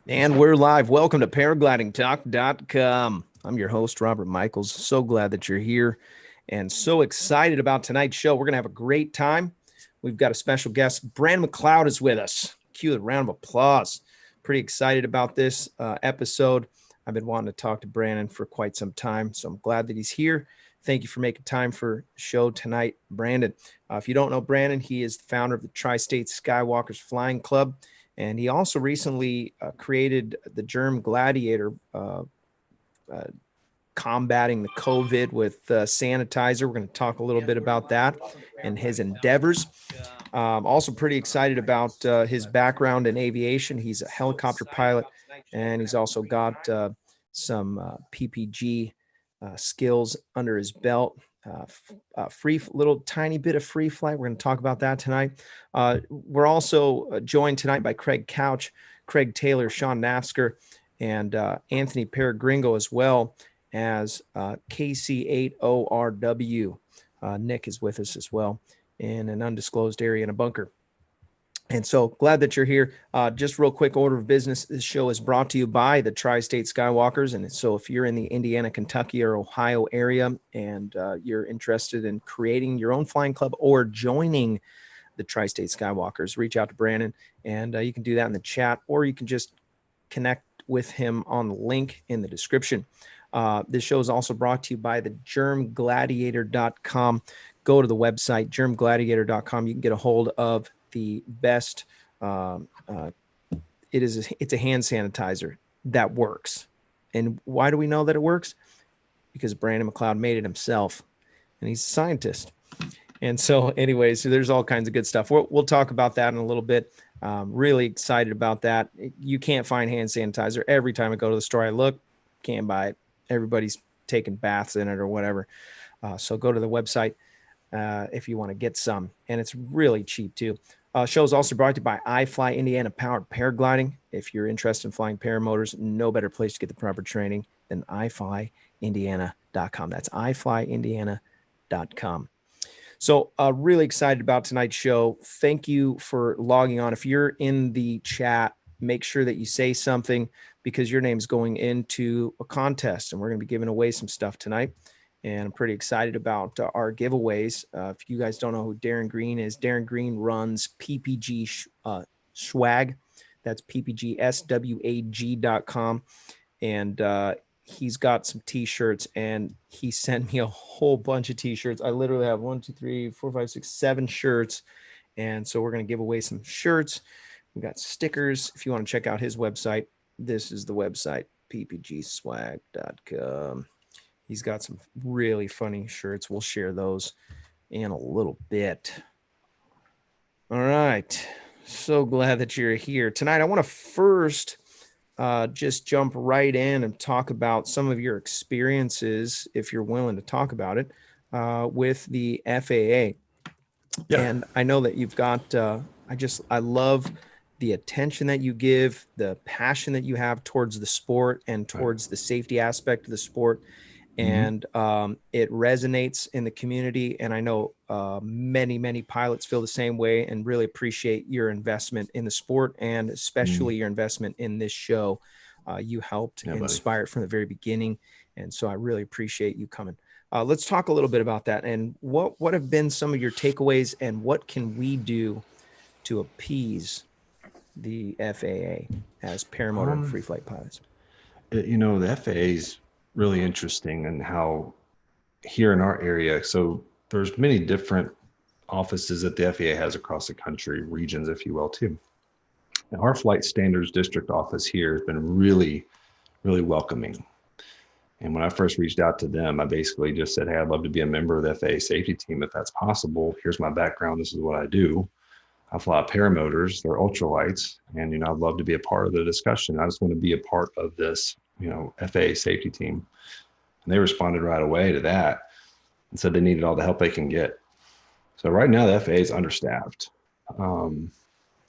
And we're live. Welcome to paraglidingtalk.com. I'm your host, Robert Michiels. So glad that you're here and so excited about tonight's show. We're going to have a great time. We've got a special guest. Brandon McCloud is with us. Cue the round of applause. Pretty excited about this episode. I've been wanting to talk to Brandon for quite some time, so I'm glad that he's here. Thank you for making time for the show tonight, Brandon. If you don't know Brandon, he is the founder of the Tri-State Skywalkers Flying Club. And he also recently created the Germ Gladiator, combating the COVID with sanitizer. We're going to talk a little bit about that and his endeavors. Also pretty excited about his background in aviation. He's a helicopter pilot, and he's also got some PPG skills under his belt. Free little tiny bit of free flight. We're going to talk about that tonight. We're also joined tonight by Craig Couch, Craig Taylor, Sean Nafsker, and Anthony Peregringo, as well as KC8ORW. Nick is with us as well in an undisclosed area in a bunker. And so glad that you're here. Just real quick order of business. This show is brought to you by the Tri-State Skywalkers. And so if you're in the Indiana, Kentucky, or Ohio area and you're interested in creating your own flying club or joining the Tri-State Skywalkers, reach out to Brandon, and you can do that in the chat, or you can just connect with him on the link in the description. This show is also brought to you by the germgladiator.com. Go to the website, germgladiator.com. You can get a hold of the best. It's a hand sanitizer that works. And why do we know that it works? Because Brandon McCloud made it himself, and he's a scientist. And so anyways, so there's all kinds of good stuff. We'll talk about that in a little bit. Really excited about that. You can't find hand sanitizer. Every time I go to the store, I look, can't buy it. Everybody's taking baths in it or whatever. So go to the website if you want to get some. And it's really cheap too. Show is also brought to you by iFly Indiana Powered Paragliding. If you're interested in flying paramotors, no better place to get the proper training than iflyindiana.com. That's iflyindiana.com. So really excited about tonight's show. Thank you for logging on. If you're in the chat, make sure that you say something, because your name's going into a contest, and we're going to be giving away some stuff tonight. And I'm pretty excited about our giveaways. If you guys don't know who Darren Green is, Darren Green runs PPG Swag. That's PPGSWAG.com. And he's got some t-shirts, and he sent me a whole bunch of t-shirts. I literally have 7 shirts. And so we're going to give away some shirts. We got stickers. If you want to check out his website, this is the website, ppgswag.com. He's got some really funny shirts. We'll share those in a little bit. All right. So glad that you're here tonight. I want to first just jump right in and talk about some of your experiences, if you're willing to talk about it, with the FAA. Yeah. And I know that you've got, I love the attention that you give, the passion that you have towards the sport and towards the safety aspect of the sport. And it resonates in the community. And I know many, many pilots feel the same way and really appreciate your investment in the sport, and especially your investment in this show. You helped inspire it from the very beginning. And so I really appreciate you coming. Let's talk a little bit about that. And what have been some of your takeaways, and what can we do to appease the FAA as paramotor and free flight pilots? The FAA's really interesting in how here in our area, so there's many different offices that the FAA has across the country, regions, if you will, too. And our flight standards district office here has been really, really welcoming. And when I first reached out to them, I basically just said, hey, I'd love to be a member of the FAA safety team if that's possible. Here's my background. This is what I do. I fly paramotors, they're ultralights, and I'd love to be a part of the discussion. I just want to be a part of this, FAA safety team. And they responded right away to that and said they needed all the help they can get. So right now the FAA is understaffed, and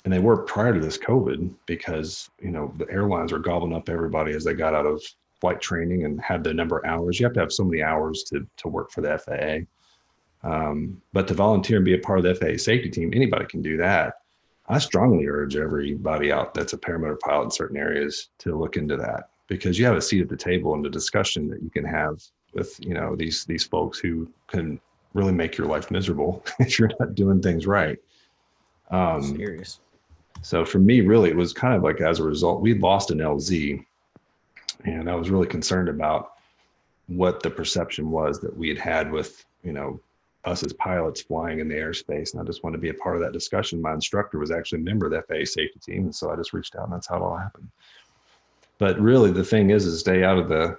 they were prior to this COVID, because the airlines are gobbling up everybody as they got out of flight training and had the number of hours. You have to have so many hours to work for the FAA. But to volunteer and be a part of the FAA safety team, anybody can do that. I strongly urge everybody out that's a paramotor pilot in certain areas to look into that, because you have a seat at the table in the discussion that you can have with, these folks who can really make your life miserable if you're not doing things right. Um, Serious. so for me, really, it was kind of like as a result, we lost an LZ, and I was really concerned about what the perception was that we had had with, us as pilots flying in the airspace. And I just wanted to be a part of that discussion. My instructor was actually a member of the FAA safety team. And so I just reached out, and that's how it all happened. But really the thing is stay out of the,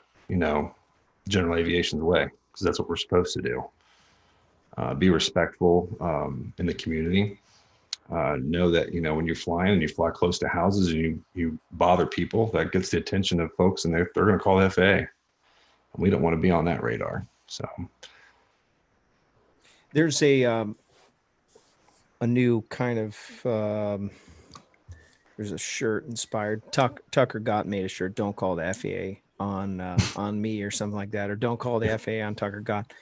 general aviation's way, because that's what we're supposed to do. Be respectful in the community. Know that, when you're flying and you fly close to houses and you bother people, that gets the attention of folks, and they're going to call the FAA. And we don't want to be on that radar. So There's a new kind of there's a shirt inspired. Tucker Gott made a shirt. Don't call the FAA on me or something like that, or don't call the FAA on Tucker Gott.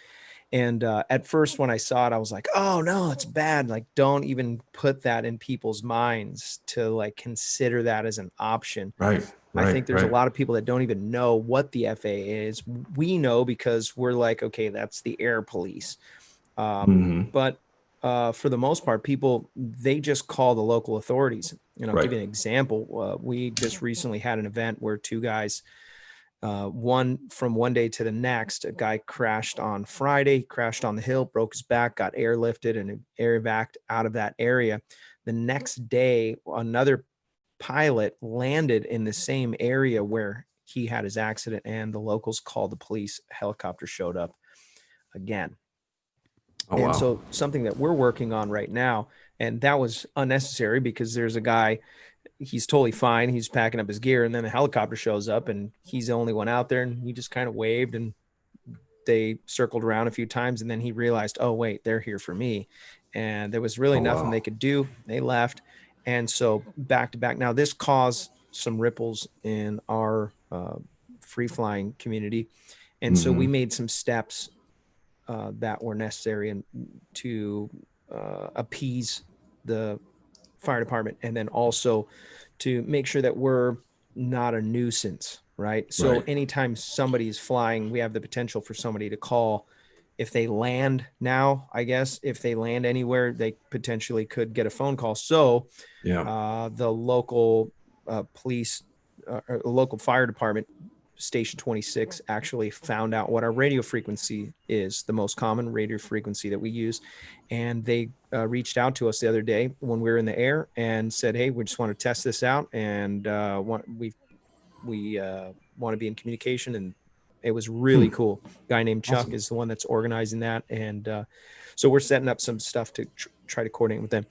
And at first, when I saw it, I was like, "Oh no, it's bad!" Like, don't even put that in people's minds to like consider that as an option. right, I think there's a right. lot of people that don't even know what the FAA is. We know because we're like, okay, that's the air police. Mm-hmm. But for the most part, people, they just call the local authorities. I'll Right. give you an example. We just recently had an event where two guys, one from one day to the next, a guy crashed on Friday, crashed on the hill, broke his back, got airlifted and air evac'd out of that area. The next day, another pilot landed in the same area where he had his accident, and the locals called the police. Helicopter showed up again. Oh, And wow. so something that we're working on right now, and that was unnecessary because there's a guy, he's totally fine, he's packing up his gear, and then the helicopter shows up and he's the only one out there, and he just kind of waved, and they circled around a few times, and then he realized, oh wait, they're here for me. And there was really Oh, nothing wow. they could do. They left. And so back to back, now this caused some ripples in our free flying community, and so we Mm-hmm. made some steps that were necessary and to appease the fire department, and then also to make sure that we're not a nuisance, right? So Right. anytime somebody is flying, we have the potential for somebody to call. If they land now, I guess, if they land anywhere, they potentially could get a phone call. So Yeah. the local police, local fire department, Station 26, actually found out what our radio frequency is, the most common radio frequency that we use. And they reached out to us the other day when we were in the air and said, hey, we just want to test this out. And we want to be in communication. And it was really Hmm. cool. A guy named Chuck Awesome. is the one that's organizing that. And so we're setting up some stuff to try to coordinate with them.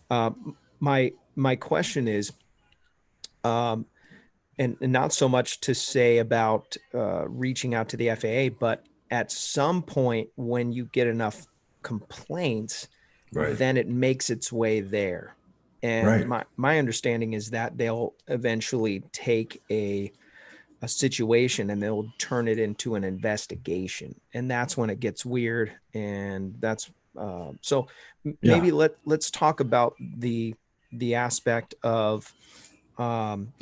Uh, my question is, um, and not so much to say about reaching out to the FAA, but at some point when you get enough complaints, Right. then it makes its way there. And Right. my understanding is that they'll eventually take a situation and they'll turn it into an investigation, and that's when it gets weird. And that's so Yeah. maybe let's talk about the aspect of um,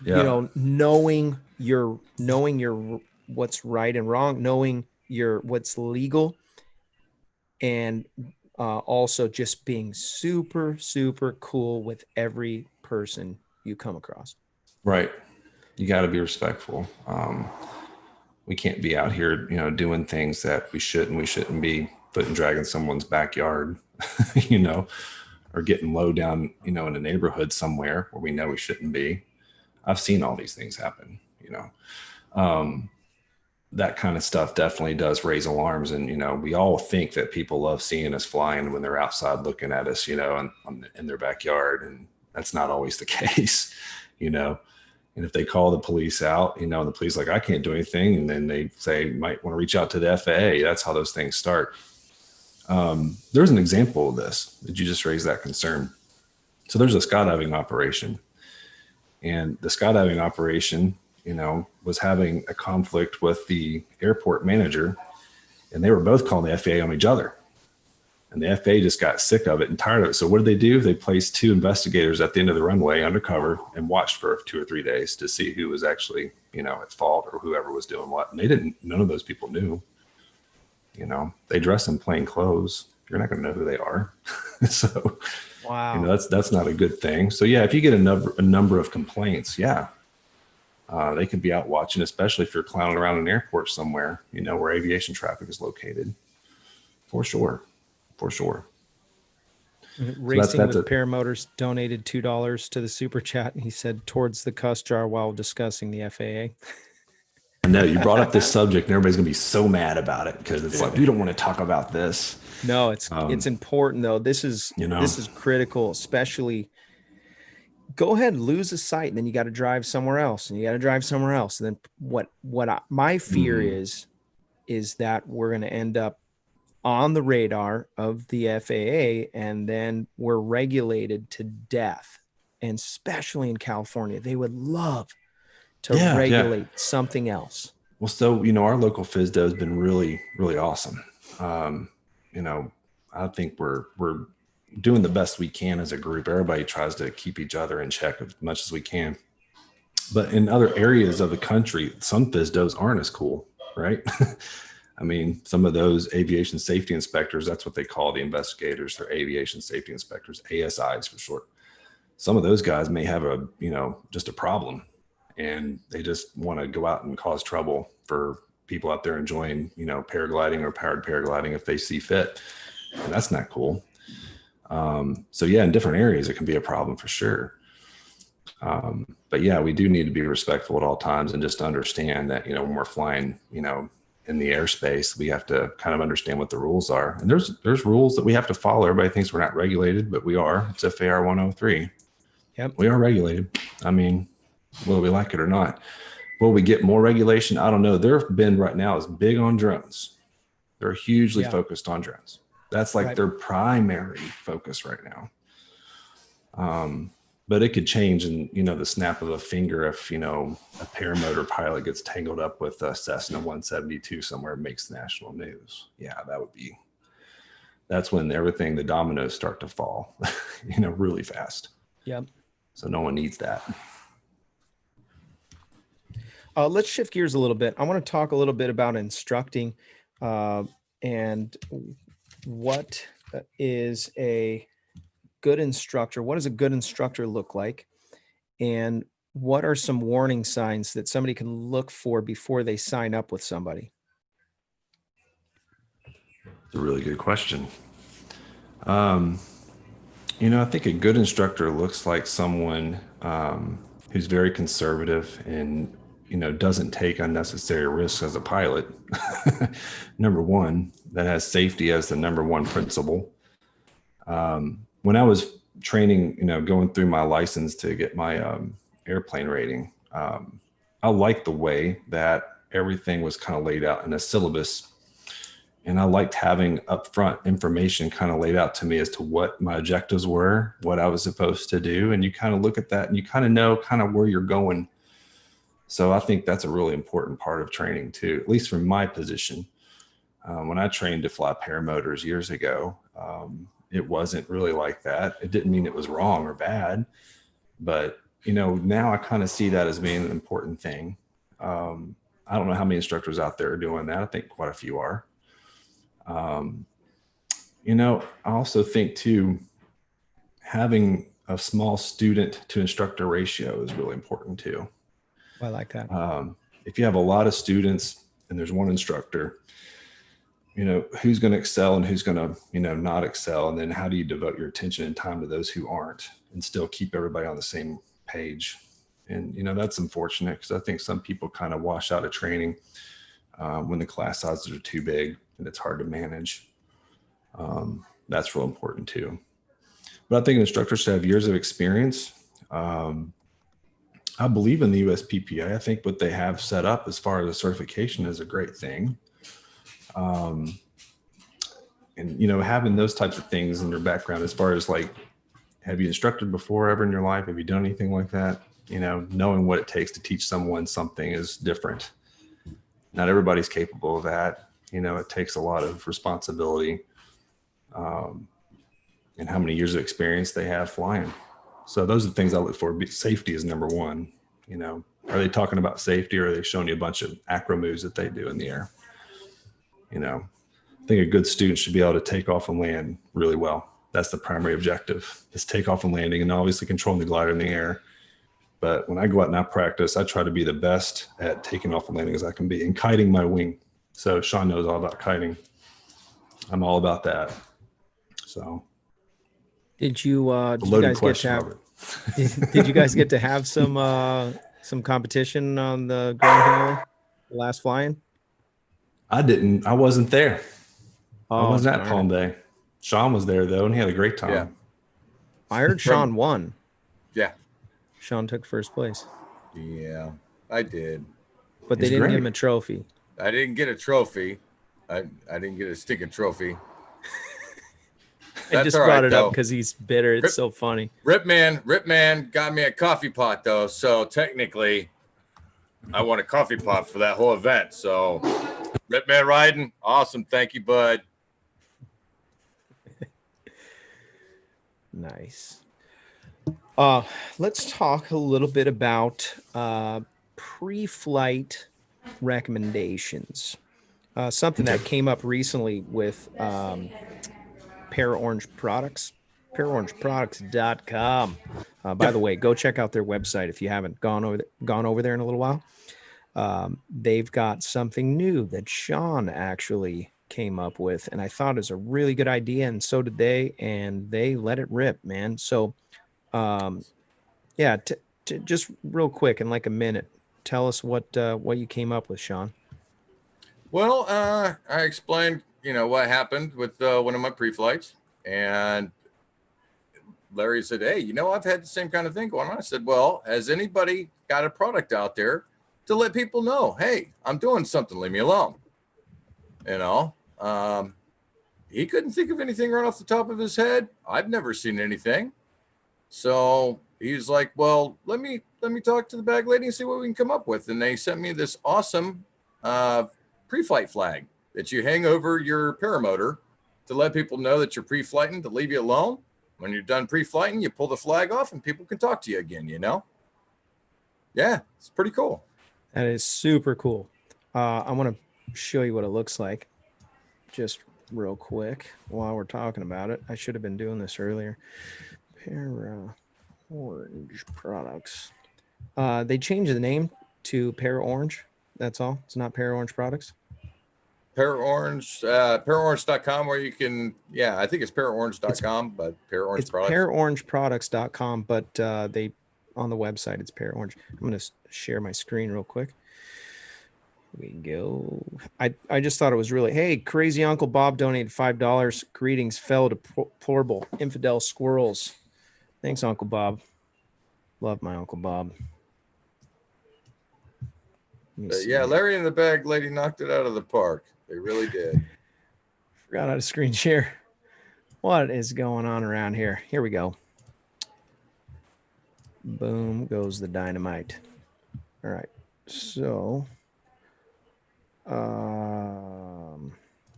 Yeah. knowing your what's right and wrong, knowing your what's legal, and also just being super super cool with every person you come across. Right. You got to be respectful. We can't be out here, doing things that we shouldn't. We shouldn't be putting dragging someone's backyard, you know, or getting low down, in a neighborhood somewhere where we know we shouldn't be. I've seen all these things happen, Um, that kind of stuff definitely does raise alarms. And, we all think that people love seeing us flying when they're outside looking at us, in their backyard. And that's not always the case, you know. And if they call the police out, and the police like, I can't do anything. And then they say, you might want to reach out to the FAA. That's how those things start. There's an example of this. Did you just raise that concern? So there's a skydiving operation, and the skydiving operation, was having a conflict with the airport manager, and they were both calling the FAA on each other. And the FAA just got sick of it and tired of it. So what did they do? They placed 2 investigators at the end of the runway undercover and watched for 2 or 3 days to see who was actually, at fault or whoever was doing what. And none of those people knew. They dress in plain clothes. You're not going to know who they are. So, Wow. that's not a good thing. So yeah, if you get a number of complaints, they could be out watching, especially if you're clowning around an airport somewhere, where aviation traffic is located. For sure. Racing with Paramotors donated $2 to the super chat, and he said towards the cuss jar while discussing the FAA. I know you brought up this subject, and everybody's gonna be so mad about it because it's like we don't want to talk about this. No, it's important though. This is critical, especially. Go ahead, lose a sight, and then you got to drive somewhere else, and you got to drive somewhere else. And then my fear is that we're going to end up on the radar of the FAA, and then we're regulated to death. And especially in California, they would love to regulate something else. Well, so, our local FSDO has been really, really awesome. I think we're doing the best we can as a group. Everybody tries to keep each other in check as much as we can. But in other areas of the country, some FSDOs aren't as cool, right? I mean, some of those aviation safety inspectors, that's what they call the investigators. They're aviation safety inspectors, ASIs for short. Some of those guys may have just a problem, and they just want to go out and cause trouble for people out there enjoying, paragliding or powered paragliding if they see fit. And that's not cool. So yeah, in different areas, it can be a problem for sure. But yeah, we do need to be respectful at all times and just understand that, when we're flying, in the airspace, we have to kind of understand what the rules are. And there's rules that we have to follow. Everybody thinks we're not regulated, but we are. It's FAR 103. Yep. We are regulated. I mean, whether we like it or not. Will we get more regulation? I don't know. Their bend right now is big on drones. They're hugely focused on drones. That's like their primary focus right now. But it could change in, the snap of a finger if, a paramotor pilot gets tangled up with a Cessna 172 somewhere and makes national news. Yeah, that's when the dominoes start to fall, really fast. Yep. So no one needs that. Let's shift gears a little bit. I want to talk a little bit about instructing and what is a good instructor? What does a good instructor look like? And what are some warning signs that somebody can look for before they sign up with somebody? It's a really good question. I think a good instructor looks like someone who's very conservative and, doesn't take unnecessary risks as a pilot. Number one, that has safety as the number one principle. When I was training, going through my license to get my airplane rating, I liked the way that everything was kind of laid out in a syllabus. And I liked having upfront information kind of laid out to me as to what my objectives were, what I was supposed to do. And you kind of look at that and you kind of know kind of where you're going. So I think that's a really important part of training too, at least from my position. When I trained to fly paramotors years ago, it wasn't really like that. It didn't mean it was wrong or bad, but now I kind of see that as being an important thing. I don't know how many instructors out there are doing that. I think quite a few are. I also think too, having a small student to instructor ratio is really important too. I like that. If you have a lot of students and there's one instructor, who's going to excel and who's going to, not excel. And then how do you devote your attention and time to those who aren't and still keep everybody on the same page? And, that's unfortunate because I think some people kind of wash out of training when the class sizes are too big and it's hard to manage. That's real important too. But I think instructors should have years of experience. I believe in the USPPA. I think what they have set up as far as a certification is a great thing. And, having those types of things in your background as far as like, have you instructed before ever in your life? Have you done anything like that? Knowing what it takes to teach someone something is different. Not everybody's capable of that. It takes a lot of responsibility. and how many years of experience they have flying. So those are the things I look for. Safety is number one. You know, are they talking about safety, or are they showing you a bunch of acro moves that they do in the air? You know, I think a good student should be able to take off and land really well. That's the primary objective, is take off and landing, and obviously controlling the glider in the air. But when I go out and I practice, I try to be the best at taking off and landing as I can be, and kiting my wing. So Sean knows all about kiting. I'm all about that. So Did you did you guys get to have did you guys get to have some competition on the Grand Heli last flying? I wasn't there. I Oh, wasn't at Palm Bay. Sean was there though, and he had a great time. Yeah. I heard Sean won. Yeah. Sean took first place. Yeah, I did. But they didn't give him a trophy. I didn't get a trophy. I didn't get a stinking trophy. I just brought it up because he's bitter. It's so funny. Rip Man got me a coffee pot though, so technically I won a coffee pot for that whole event. So Rip Man riding, awesome. Thank you, bud. Nice. Let's talk a little bit about pre-flight recommendations. Something that came up recently with Paraorange Products, paraorangeproducts.com. By the way, go check out their website if you haven't gone over there in a little while. They've got something new that Sean actually came up with, and I thought it was a really good idea, and so did they, and they let it rip, man. So yeah, just real quick in like a minute, tell us what you came up with, Sean. Well, I explained, what happened with one of my pre-flights, and Larry said, "Hey, I've had the same kind of thing going on." I said, "Well, has anybody got a product out there to let people know, hey, I'm doing something, leave me alone?" He couldn't think of anything right off the top of his head. I've never seen anything. So he's like, "Well, let me talk to the bag lady and see what we can come up with." And they sent me this awesome pre-flight flag that you hang over your paramotor to let people know that you're pre-flighting, to leave you alone. When you're done pre-flighting, you pull the flag off and people can talk to you again, Yeah, it's pretty cool. That is super cool. I want to show you what it looks like just real quick while we're talking about it. I should have been doing this earlier. Paraorange Products. They changed the name to Paraorange. That's all. It's not Paraorange Products. Paraorange.com, where you can, I think it's paraorange.com, but Paraorange it's Products. Paraorangeproducts.com, but they on the website it's Paraorange. I'm going to share my screen real quick. Here we go. I just thought it was really, hey, crazy Uncle Bob donated $5. Greetings, fellow deplorable infidel squirrels. Thanks, Uncle Bob. Love my Uncle Bob. Yeah, Larry and the bag lady knocked it out of the park. They really did. Forgot how to screen share. What is going on around here? Here we go. Boom goes the dynamite. All right. So,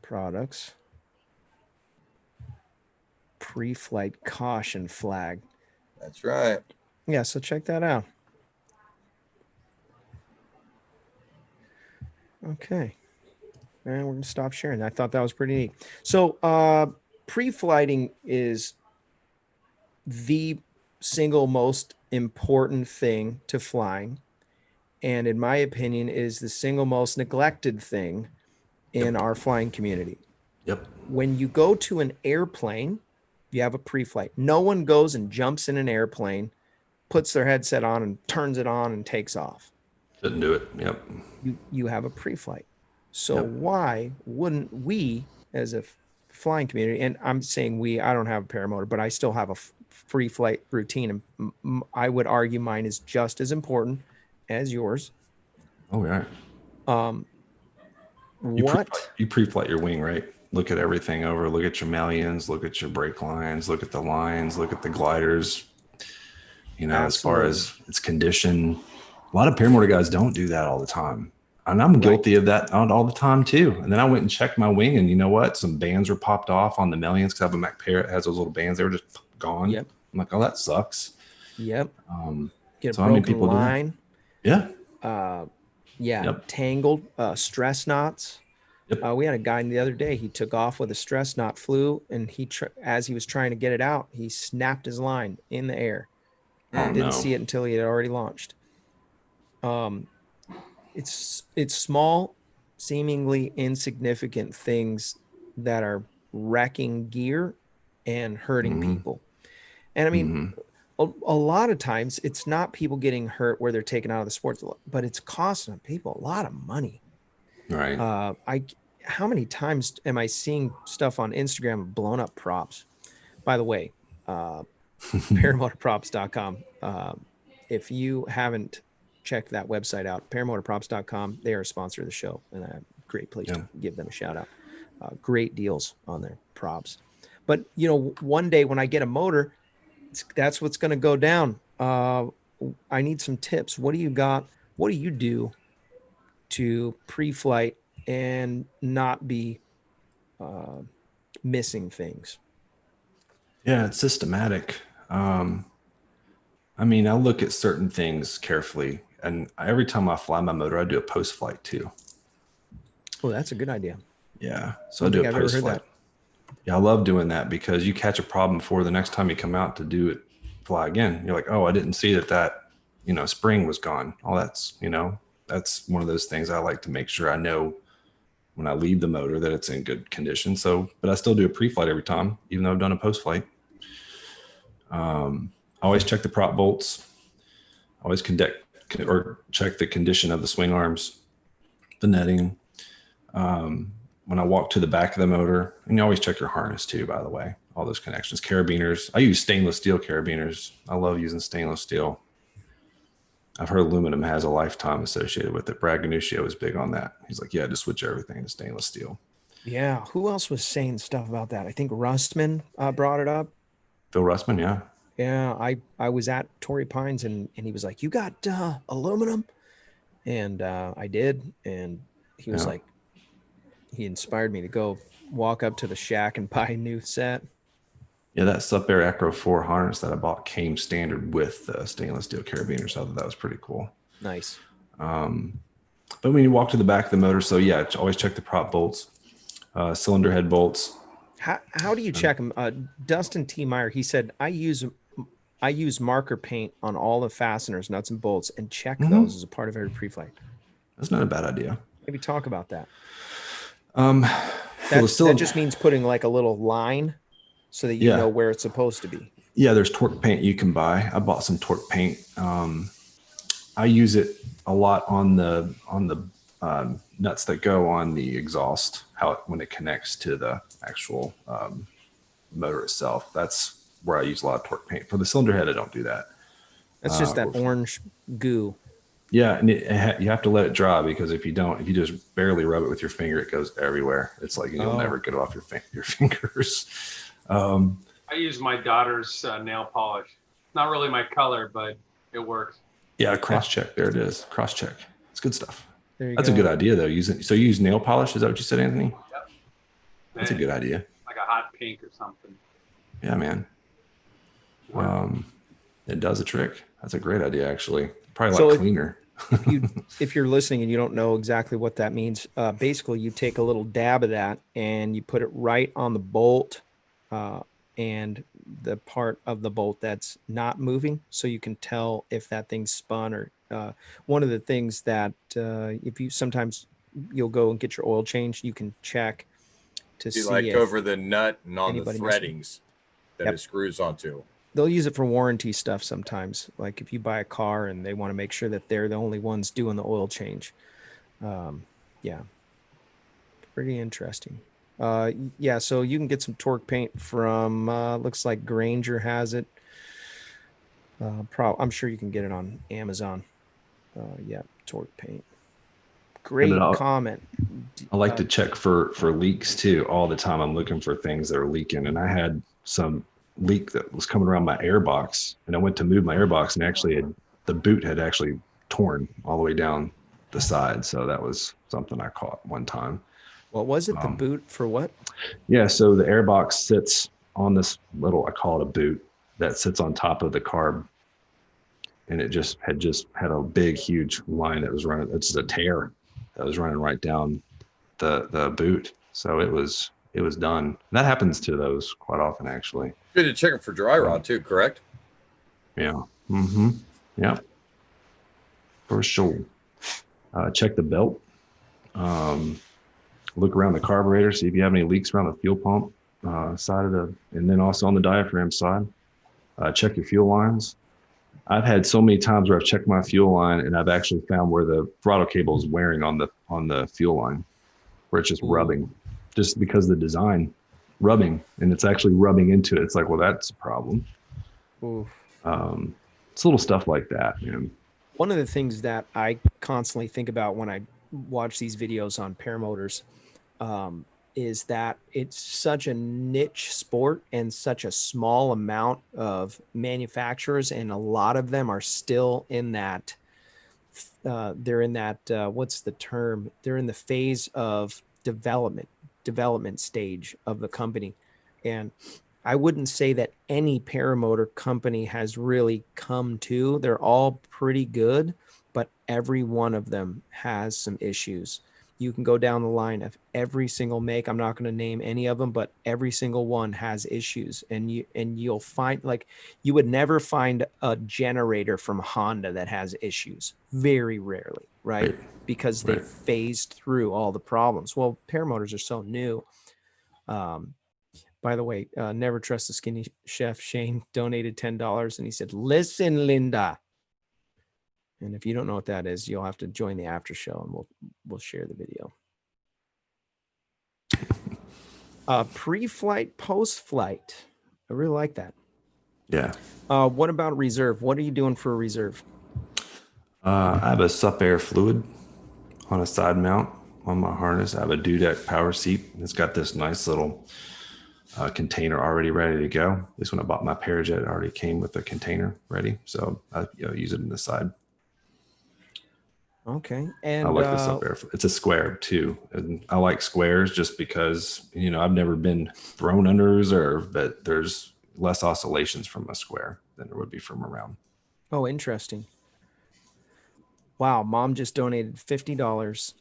products. Pre-flight caution flag. That's right. Yeah, so check that out. Okay. And we're going to stop sharing. I thought that was pretty neat. So pre-flighting is the single most important thing to flying. And in my opinion, is the single most neglected thing in our flying community. Yep. When you go to an airplane, you have a pre-flight. No one goes and jumps in an airplane, puts their headset on and turns it on and takes off. Didn't do it. Yep. You have a pre-flight. So why wouldn't we, as a flying community, and I'm saying we, I don't have a paramotor, but I still have a free flight routine, and I would argue mine is just as important as yours. Oh yeah. You pre-flight your wing, right? Look at everything over. Look at your mullions. Look at your brake lines. Look at the lines. Look at the gliders. Absolutely. As far as its condition, a lot of paramotor guys don't do that all the time. And I'm Right. guilty of that all the time too. And then I went and checked my wing, and you know what? Some bands were popped off on the Melians because I have a Mac Parrot, has those little bands. They were just gone. Yep. I'm like, oh, that sucks. Yep. Get a So how many broken people do that? line. Yeah. Yeah. Yep. Tangled, stress knots. Yep. We had a guy the other day, he took off with a stress knot, flew, and as he was trying to get it out, he snapped his line in the air. Oh, Didn't no. see it until he had already launched. It's small, seemingly insignificant things that are wrecking gear and hurting people. And I mean, a lot of times it's not people getting hurt where they're taken out of the sports, but it's costing people a lot of money. Right. How many times am I seeing stuff on Instagram of blown up props? By the way, paramotorprops.com. If you haven't checked that website out, paramotorprops.com, they are a sponsor of the show, and a great place to give them a shout out. Great deals on their props. But, you know, one day when I get a motor, that's what's going to go down. I need some tips. What do you got? What do you do to pre-flight and not be missing things? Yeah, it's systematic. I mean, I look at certain things carefully, and every time I fly my motor, I do a post-flight too. Oh, that's a good idea. Yeah, so I do a post-flight. Yeah, I love doing that because you catch a problem before the next time you come out to do it, fly again. You're like, oh, I didn't see that spring was gone. All that's that's one of those things I like to make sure I know when I leave the motor that it's in good condition. So, but I still do a pre-flight every time, even though I've done a post-flight. I always check the prop bolts. Always check the condition of the swing arms, the netting. When I walk to the back of the motor, and you always check your harness too, by the way, all those connections, carabiners. I use stainless steel carabiners. I love using stainless steel. I've heard aluminum has a lifetime associated with it. Brad Ganuccio was big on that. He's like, yeah, just switch everything to stainless steel. Yeah. Who else was saying stuff about that? I think Rustman brought it up. Phil Rustman, yeah. Yeah, I was at Torrey Pines and he was like, you got aluminum? And I did. And he was like, he inspired me to go walk up to the shack and buy a new set. Yeah, that Sup Air Acro 4 harness that I bought came standard with stainless steel carabiners. So I thought that was pretty cool. Nice. But when you walk to the back of the motor, so yeah, always check the prop bolts, cylinder head bolts. How do you check them? Dustin T. Meyer, he said, I use marker paint on all the fasteners, nuts and bolts, and check those as a part of every pre-flight. That's not a bad idea. Maybe talk about that. That just means putting like a little line so that you know where it's supposed to be. Yeah, there's torque paint you can buy. I bought some torque paint. I use it a lot on the nuts that go on the exhaust, when it connects to the actual motor itself. That's where I use a lot of torque paint. For the cylinder head, I don't do that. That's just that orange goo. Yeah, and you have to let it dry, because if you just barely rub it with your finger, it goes everywhere. It's like you'll never get it off your fingers. I use my daughter's nail polish. Not really my color, but it works. Yeah, cross check. There it is. Cross check. It's good stuff. That's a good idea, though. So you use nail polish? Is that what you said, Anthony? Yep. That's a good idea. Like a hot pink or something. Yeah, man. It does a trick. That's a great idea, actually. Probably cleaner. if you're listening and you don't know exactly what that means, basically you take a little dab of that and you put it right on the bolt and the part of the bolt that's not moving, so you can tell if that thing's spun. Or one of the things that if you sometimes you'll go and get your oil changed, you can check to see like over the nut and on the threadings that it screws onto. They'll use it for warranty stuff sometimes. Like if you buy a car and they want to make sure that they're the only ones doing the oil change. Yeah. Pretty interesting. Yeah, so you can get some torque paint from, looks like Granger has it. I'm sure you can get it on Amazon. Yeah, torque paint. Great comment. I like to check for leaks too all the time. I'm looking for things that are leaking, and I had some leak that was coming around my airbox, and I went to move my airbox, and actually the boot had actually torn all the way down the side. So that was something I caught one time. What was it? The boot for what? Yeah. So the airbox sits on this little, I call it a boot, that sits on top of the carb. And it just had a big, huge line that was running. It's a tear that was running right down the boot. So it was done. And that happens to those quite often, actually. Good to check them for dry rot too, correct? Yeah. Mm-hmm. Yeah. For sure. Check the belt. Look around the carburetor, see if you have any leaks around the fuel pump side of and then also on the diaphragm side. Check your fuel lines. I've had so many times where I've checked my fuel line and I've actually found where the throttle cable is wearing on the fuel line, where it's just rubbing, just because the design rubbing, and it's actually rubbing into it. It's like, well, that's a problem. It's little stuff like that, man. One of the things that I constantly think about when I watch these videos on paramotors is that it's such a niche sport and such a small amount of manufacturers, and a lot of them are still in that they're in that what's the term, they're in the phase of development stage of the company. And I wouldn't say that any paramotor company has really come to. They're all pretty good, but every one of them has some issues. You can go down the line of every single make. I'm not going to name any of them, but every single one has issues. And you'll find, like, you would never find a generator from Honda that has issues. Very rarely, right? Because they've phased through all the problems. Well, paramotors are so new. By the way, Never Trust the Skinny Chef Shane donated $10, and he said, "Listen, Linda." And if you don't know what that is, you'll have to join the after show, and we'll share the video. Pre-flight, post-flight. I really like that. Yeah. What about reserve? What are you doing for a reserve? I have a sup air fluid on a side mount on my harness. I have a Dudek power seat. It's got this nice little container already ready to go. At least when I bought my Parajet, it already came with a container ready. So I use it in the side. Okay. And I like this up there. It's a square too. And I like squares just because, I've never been thrown under a reserve, but there's less oscillations from a square than there would be from a round. Oh, interesting. Wow. Mom just donated $50.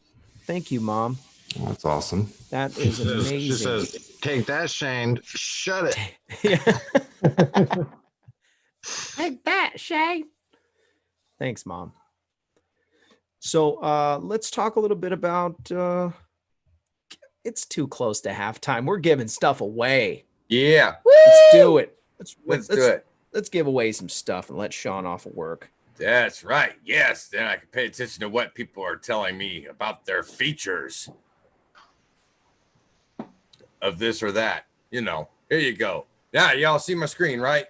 Thank you, Mom. Well, that's awesome. That is amazing. She says, "Take that, Shane. Shut it." Yeah. Take that, Shane. Thanks, Mom. So let's talk a little bit about it's too close to halftime. We're giving stuff away. Yeah. Let's do it. Let's do it. Let's give away some stuff and let Sean off of work. That's right. Yes. Then I can pay attention to what people are telling me about their features of this or that. Here you go. Yeah, y'all see my screen, right?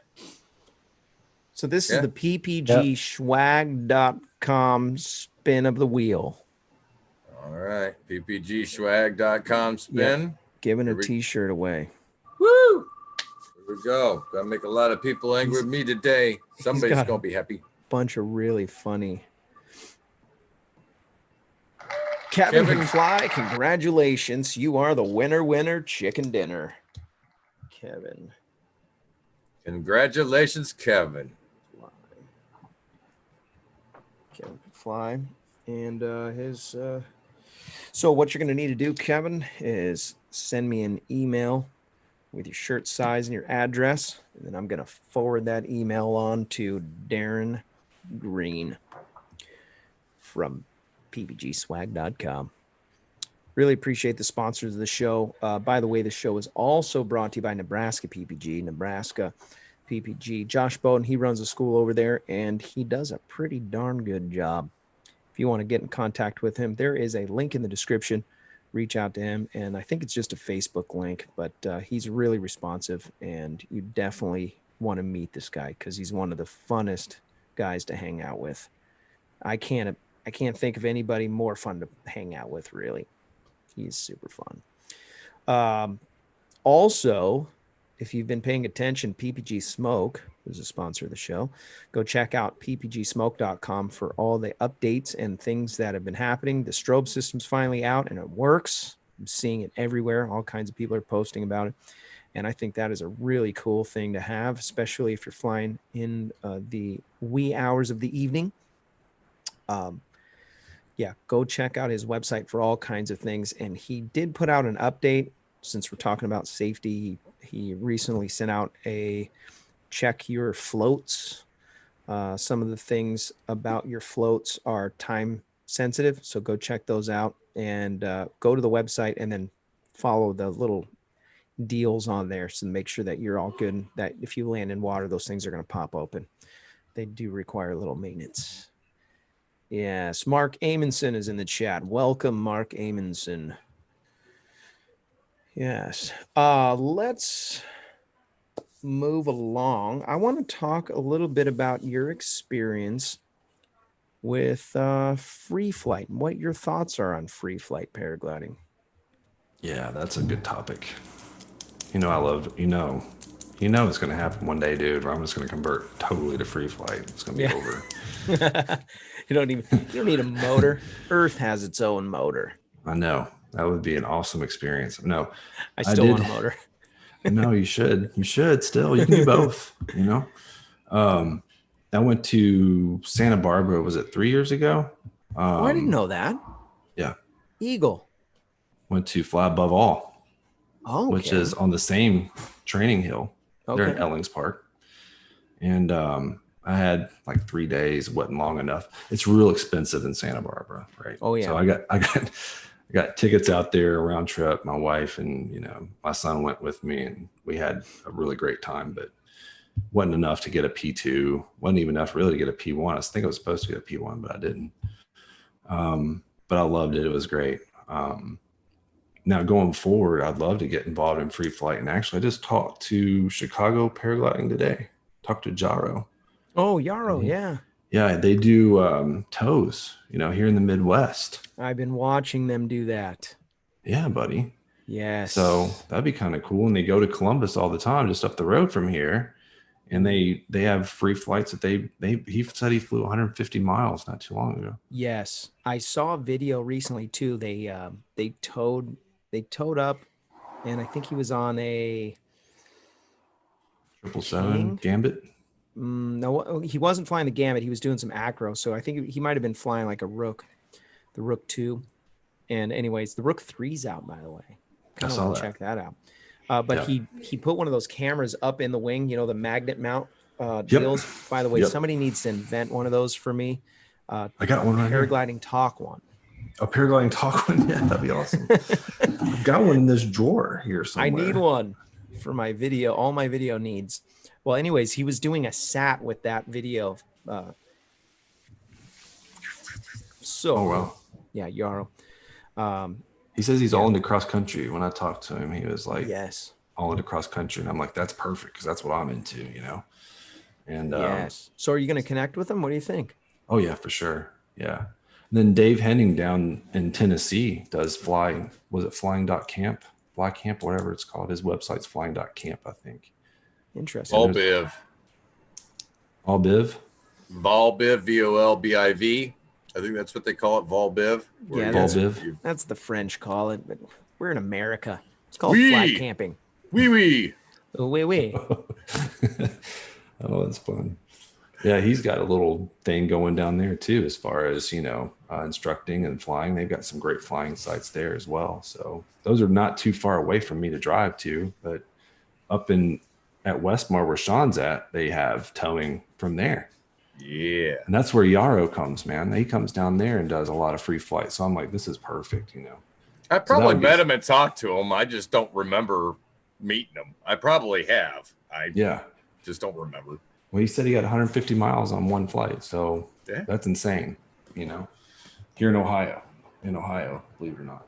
So this is the PPG swag.com spin of the wheel. All right. PPGswag.com spin. Yep. Giving a t-shirt away. Woo! Here we go. Gonna make a lot of people angry with me today. Somebody's gonna be happy. Bunch of really funny. Kevin McCloud, congratulations. You are the winner, chicken dinner. Kevin. Congratulations, Kevin. Kevin Fly. And his so what you're going to need to do, Kevin, is send me an email with your shirt size and your address, and then I'm going to forward that email on to Darren Green from ppgswag.com. Really appreciate the sponsors of the show. By the way, the show is also brought to you by Nebraska PPG. Nebraska PPG. Josh Bowden, he runs a school over there, and he does a pretty darn good job. If you want to get in contact with him, there is a link in the description. Reach out to him, and I think it's just a Facebook link, but he's really responsive, and you definitely want to meet this guy because he's one of the funnest guys to hang out with. I can't think of anybody more fun to hang out with, really. He's super fun. Also, if you've been paying attention, PPG Smoke is a sponsor of the show. Go check out ppgsmoke.com for all the updates and things that have been happening. The strobe system's finally out and it works. I'm seeing it everywhere. All kinds of people are posting about it. And I think that is a really cool thing to have, especially if you're flying in the wee hours of the evening. Yeah, go check out his website for all kinds of things. And he did put out an update since we're talking about safety. He recently sent out a check your floats. Some of the things about your floats are time sensitive. So go check those out and go to the website and then follow the little deals on there. So make sure that you're all good. That if you land in water, those things are going to pop open. They do require a little maintenance. Yes, Mark Amundsen is in the chat. Welcome, Mark Amundsen. Yes. Let's move along. I want to talk a little bit about your experience with free flight and what your thoughts are on free flight paragliding. Yeah, that's a good topic. You know, it's going to happen one day, dude, where I'm just going to convert totally to free flight. It's going to be over. You don't need a motor. Earth has its own motor. I know. That would be an awesome experience. No, I still want a motor. No, you should. You should still. You can do both, you know? I went to Santa Barbara, was it 3 years ago? I didn't know that. Yeah. Eagle. Went to Fly Above All, which is on the same training hill. They're in Ellings Park. And I had like 3 days, wasn't long enough. It's real expensive in Santa Barbara, right? Oh yeah. So I got tickets out there, a round trip. My wife and my son went with me, and we had a really great time. But wasn't enough to get a P2. Wasn't even enough really to get a P1. I think I was supposed to get a P1, but I didn't. But I loved it. It was great. Now going forward, I'd love to get involved in free flight. And actually, I just talked to Chicago Paragliding today. Talked to Jaro. Oh, Yarrow, yeah. Yeah, they do tows, here in the Midwest. I've been watching them do that. Yeah, buddy. Yes. So that'd be kind of cool. And they go to Columbus all the time, just up the road from here. And they have free flights that he said he flew 150 miles not too long ago. Yes. I saw a video recently too. They towed up, and I think he was on a 777 Gambit. No, he wasn't flying the Gambit. He was doing some acro. So I think he might have been flying like a Rook, the Rook 2. And anyways, the Rook 3's out, by the way. I saw that. Check that out. But he put one of those cameras up in the wing, the magnet mount deals. By the way, somebody needs to invent one of those for me. I got one right Paragliding talk one. A paragliding talk one? Yeah, that'd be awesome. I've got one in this drawer here somewhere. I need one for my video, all my video needs. Well, anyways, he was doing a sat with that video. Oh, wow. Yeah, Yarrow. He says he's all into cross country. When I talked to him, he was like, yes, all into cross country. And I'm like, that's perfect, because that's what I'm into, And yes. So are you going to connect with him? What do you think? Oh, yeah, for sure. Yeah. And then Dave Henning down in Tennessee does flying. Was it flying.camp? Fly camp, whatever it's called. His website's flying.camp, I think. Interesting. Volbiv. Volbiv? Volbiv, Volbiv. I think that's what they call it, Volbiv. Yeah, Volbiv. That's the French call it, but we're in America. It's called fly camping. Oui. Oui. Oh, that's fun. Yeah, he's got a little thing going down there too, as far as, instructing and flying. They've got some great flying sites there as well. So those are not too far away from me to drive to, but up at Westmar, where Sean's at, they have towing from there. Yeah. And that's where Yarrow comes, man. He comes down there and does a lot of free flight. So I'm like, this is perfect, I probably met him and talked to him. I just don't remember meeting him. I probably have. I just don't remember. Well, he said he got 150 miles on one flight. So that's insane, here in Ohio, believe it or not.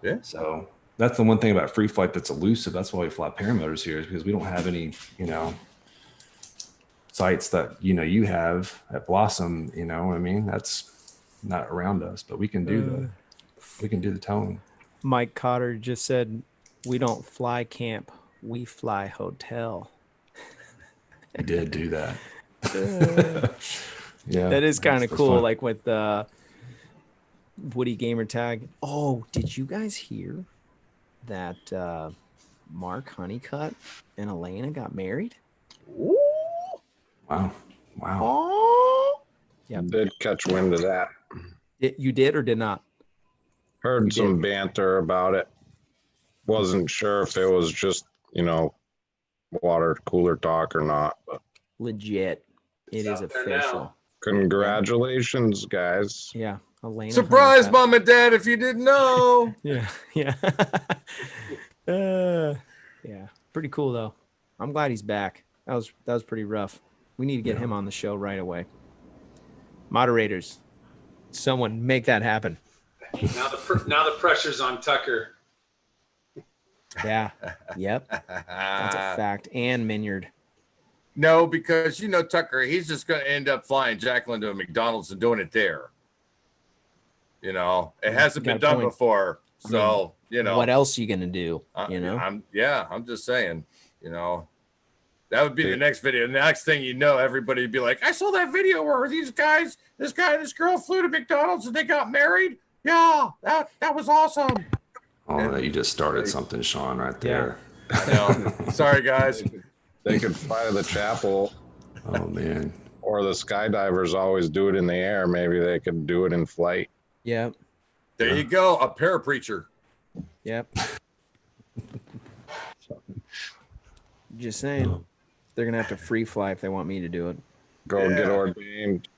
Yeah. So that's the one thing about free flight that's elusive. That's why we fly paramotors here, is because we don't have any, sites that, you have at Blossom, what I mean? That's not around us, but we can do the towing. Mike Cotter just said, we don't fly camp, We Fly Hotel. You did do that. Yeah. That is kind of that's cool. fun. Like with Woody Gamer Tag. Oh, did you guys hear that Mark Honeycutt and Elena got married? Ooh. Wow. Wow. Oh, yep. Did catch wind of that. You did or did not? Heard You some did. banter about it. Wasn't sure if it was just, water cooler talk or not, but Legit. It is out there now. official. congratulations, guys. Yeah. Elena Surprise, Honeycutt. mom and dad, if you didn't know. Yeah. Yeah. Yeah. Pretty cool though. I'm glad he's back. That was pretty rough. We need to get him on the show right away. Moderators, someone make that happen. Now the pressure's on Tucker. Yeah. Yep. That's a fact. And Minyard. No, because Tucker, he's just going to end up flying Jacqueline to a McDonald's and doing it there. It hasn't been got a done point. before. So, What else are you gonna do? I'm just saying, that would be the next video. The next thing everybody would be like, I saw that video where this guy and this girl flew to McDonald's and they got married. Yeah, that was awesome. Oh, you just started something, Sean, right there. I know. Sorry, guys. They could fly to the chapel, Oh man. or the skydivers always do it in the air. Maybe they could do it in flight. Yep. There you go. A parapreacher. Yep. Just saying. They're gonna have to free fly if they want me to do it. Go get Yeah. ordained.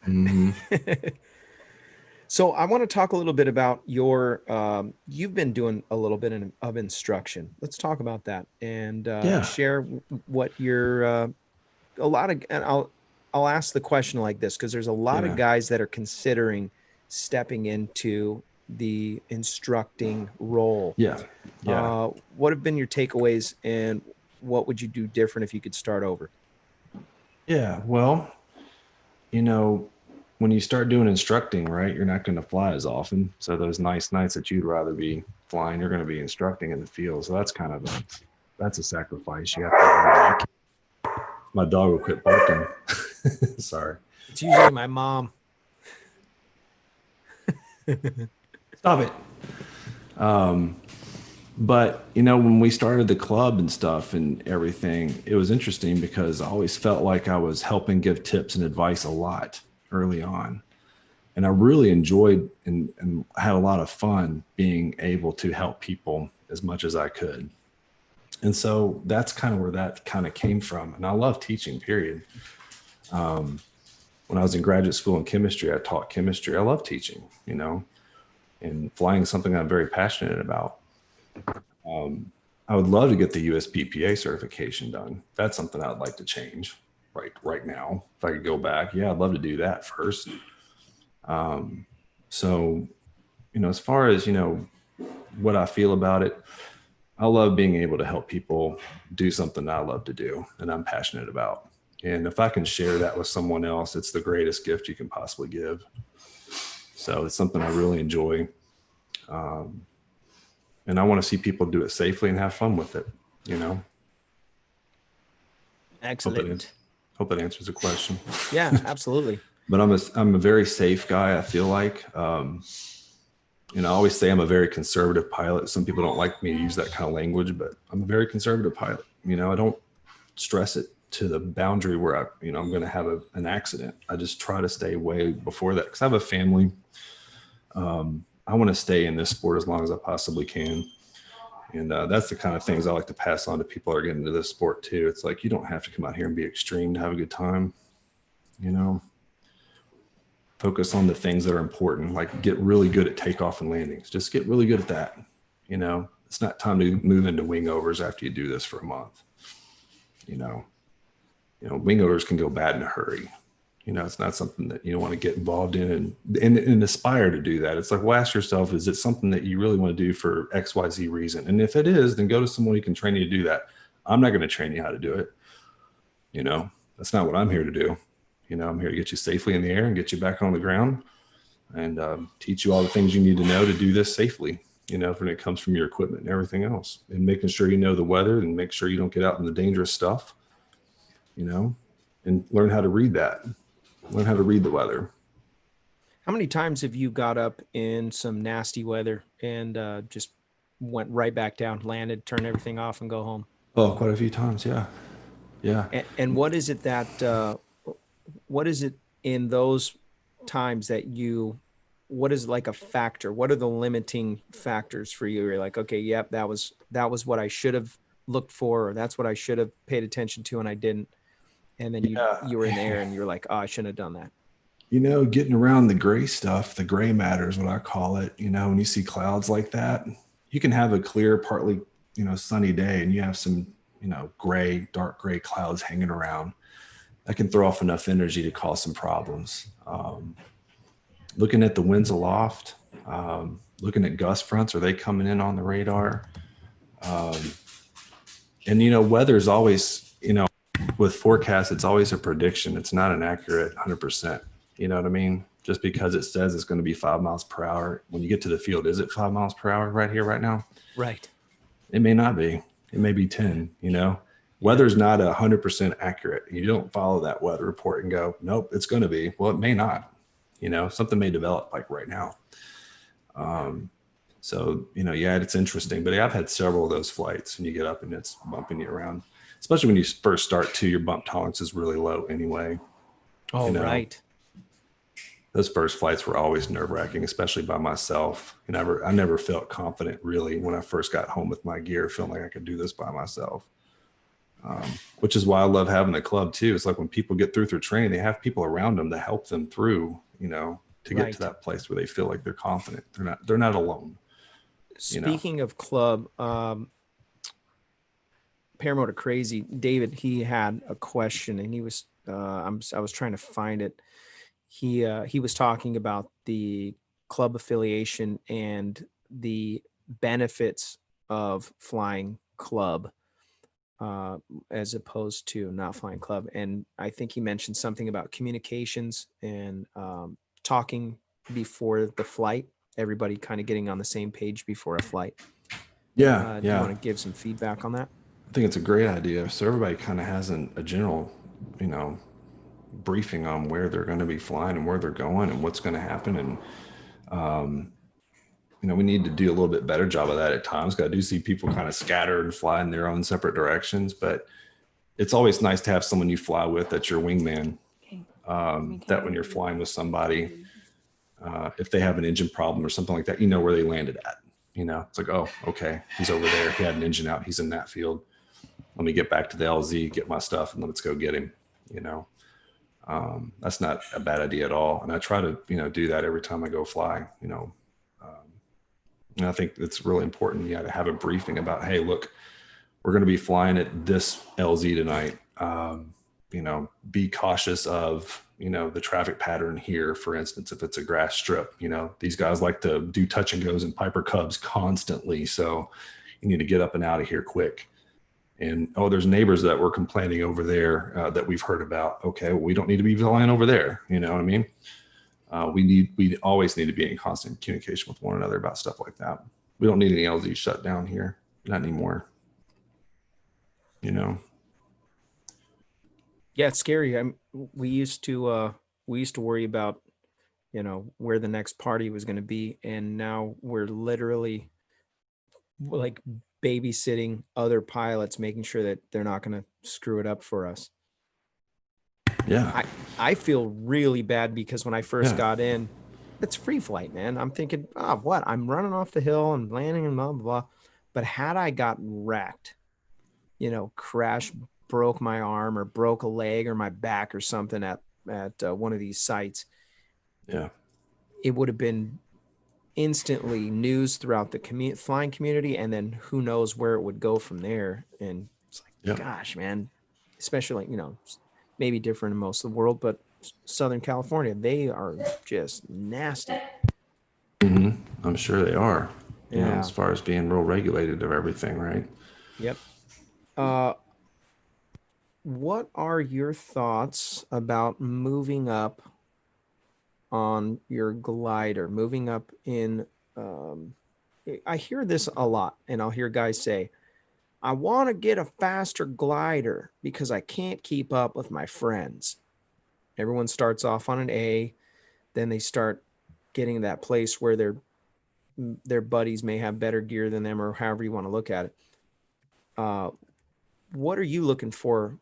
Mhm. So I want to talk a little bit about your you've been doing a little bit of instruction. Let's talk about that and share what your a lot of, and I'll ask the question like this because there's a lot of guys that are considering stepping into the instructing role. Yeah. What have been your takeaways and what would you do different if you could start over? Yeah. Well, when you start doing instructing, right, you're not going to fly as often. So those nice nights that you'd rather be flying, you're going to be instructing in the field. So that's kind of that's a sacrifice. You have to. My dog will quit barking. Sorry. It's usually my mom. Stop it. But when we started the club and stuff and everything, it was interesting because I always felt like I was helping give tips and advice a lot early on. And I really enjoyed and had a lot of fun being able to help people as much as I could. And so that's kind of where that kind of came from. And I love teaching, period. When I was in graduate school in chemistry, I taught chemistry. I love teaching, and flying is something I'm very passionate about. I would love to get the USPPA certification done. That's something I'd like to change right now. If I could go back, I'd love to do that first. So, as far as, what I feel about it, I love being able to help people do something I love to do and I'm passionate about. And if I can share that with someone else, it's the greatest gift you can possibly give. So it's something I really enjoy. And I want to see people do it safely and have fun with it, Excellent. Hope that answers the question. Yeah, absolutely. But I'm a very safe guy, I feel like. I always say I'm a very conservative pilot. Some people don't like me to use that kind of language, but I'm a very conservative pilot. I don't stress it to the boundary where I'm going to have an accident. I just try to stay way before that because I have a family. I want to stay in this sport as long as I possibly can. And that's the kind of things I like to pass on to people who are getting into this sport too. It's like, you don't have to come out here and be extreme to have a good time. Focus on the things that are important, like get really good at takeoff and landings. Just get really good at that. It's not time to move into wing overs after you do this for a month. Wing overs can go bad in a hurry. It's not something that you want to get involved in and aspire to do that. It's like, well, ask yourself, is it something that you really want to do for XYZ reason? And if it is, then go to someone who can train you to do that. I'm not going to train you how to do it. That's not what I'm here to do. I'm here to get you safely in the air and get you back on the ground and teach you all the things you need to know to do this safely. when it comes from your equipment and everything else, and making sure you know the weather and make sure you don't get out in the dangerous stuff, and learn how to read that, learn how to read the weather. How many times have you got up in some nasty weather and just went right back down, landed, turn everything off, and go home? Oh, quite a few times. Yeah. Yeah. And what is it that what is it in those times that what is like a factor? What are the limiting factors for you? You're like, okay, yep, that was what I should have looked for, or that's what I should have paid attention to and I didn't. And then you were in there and you're like, oh, I shouldn't have done that. Getting around the gray stuff, the gray matter is what I call it. When you see clouds like that, you can have a clear, partly, sunny day, and you have some, gray, dark gray clouds hanging around. That can throw off enough energy to cause some problems. Looking at the winds aloft, looking at gust fronts, are they coming in on the radar? And weather is always, with forecasts, it's always a prediction. It's not an accurate 100%. You know what I mean? Just because it says it's going to be 5 miles per hour, when you get to the field, is it 5 miles per hour right here, right now? Right. It may not be. It may be 10. Weather's not 100% accurate. You don't follow that weather report and go, nope, it's going to be. Well, it may not. Something may develop like right now. So, yeah, it's interesting. But I've had several of those flights, and you get up and it's bumping you around. Especially when you first start too, your bump tolerance is really low anyway. Oh, right. Those first flights were always nerve-wracking, especially by myself. I never felt confident really when I first got home with my gear, feeling like I could do this by myself. Which is why I love having the club too. It's like when people get through training, they have people around them to help them through, to get to that place where they feel like they're confident. They're not alone. Speaking of club, Paramotor Crazy, David, he had a question, and he was I was trying to find it. He was talking about the club affiliation and the benefits of flying club as opposed to not flying club. And I think he mentioned something about communications and talking before the flight, everybody kind of getting on the same page before a flight. Yeah. Do you want to give some feedback on that? I think it's a great idea. So everybody kind of has a general, briefing on where they're going to be flying and where they're going and what's going to happen. And, we need to do a little bit better job of that at times. 'Cause I do see people kind of scatter and fly in their own separate directions, but it's always nice to have someone you fly with that's your wingman. That when you're flying with somebody, if they have an engine problem or something like that, where they landed at. It's like, oh, okay, he's over there. He had an engine out. He's in that field. Let me get back to the LZ, get my stuff, and let's go get him. That's not a bad idea at all. And I try to, do that every time I go fly, and I think it's really important, to have a briefing about, hey, look, we're going to be flying at this LZ tonight. Be cautious of, the traffic pattern here. For instance, if it's a grass strip, these guys like to do touch and goes and Piper Cubs constantly. So you need to get up and out of here quick. And, oh, there's neighbors that were complaining over there that we've heard about. Okay, well, we don't need to be flying over there. You know what I mean? We always need to be in constant communication with one another about stuff like that. We don't need any LZ shut down here. Not anymore. Yeah, it's scary. We used to worry about, where the next party was going to be. And now we're literally like babysitting other pilots, making sure that they're not going to screw it up for us. Yeah. I feel really bad because when I first got in, it's free flight, man. I'm thinking, oh, what? I'm running off the hill and landing and blah, blah, blah. But had I gotten wrecked, crashed, broke my arm or broke a leg or my back or something at one of these sites, it would have been instantly news throughout the flying community, and then who knows where it would go from there. And it's like, gosh, man, especially maybe different in most of the world, but Southern California, they are just nasty. Mm-hmm. I'm sure they are. As far as being real regulated of everything, right? Yep. What are your thoughts about moving up on your glider, moving up in I hear this a lot, and I'll hear guys say, I want to get a faster glider because I can't keep up with my friends. Everyone starts off on an A, then they start getting that place where their buddies may have better gear than them, or however you want to look at it. What are you looking for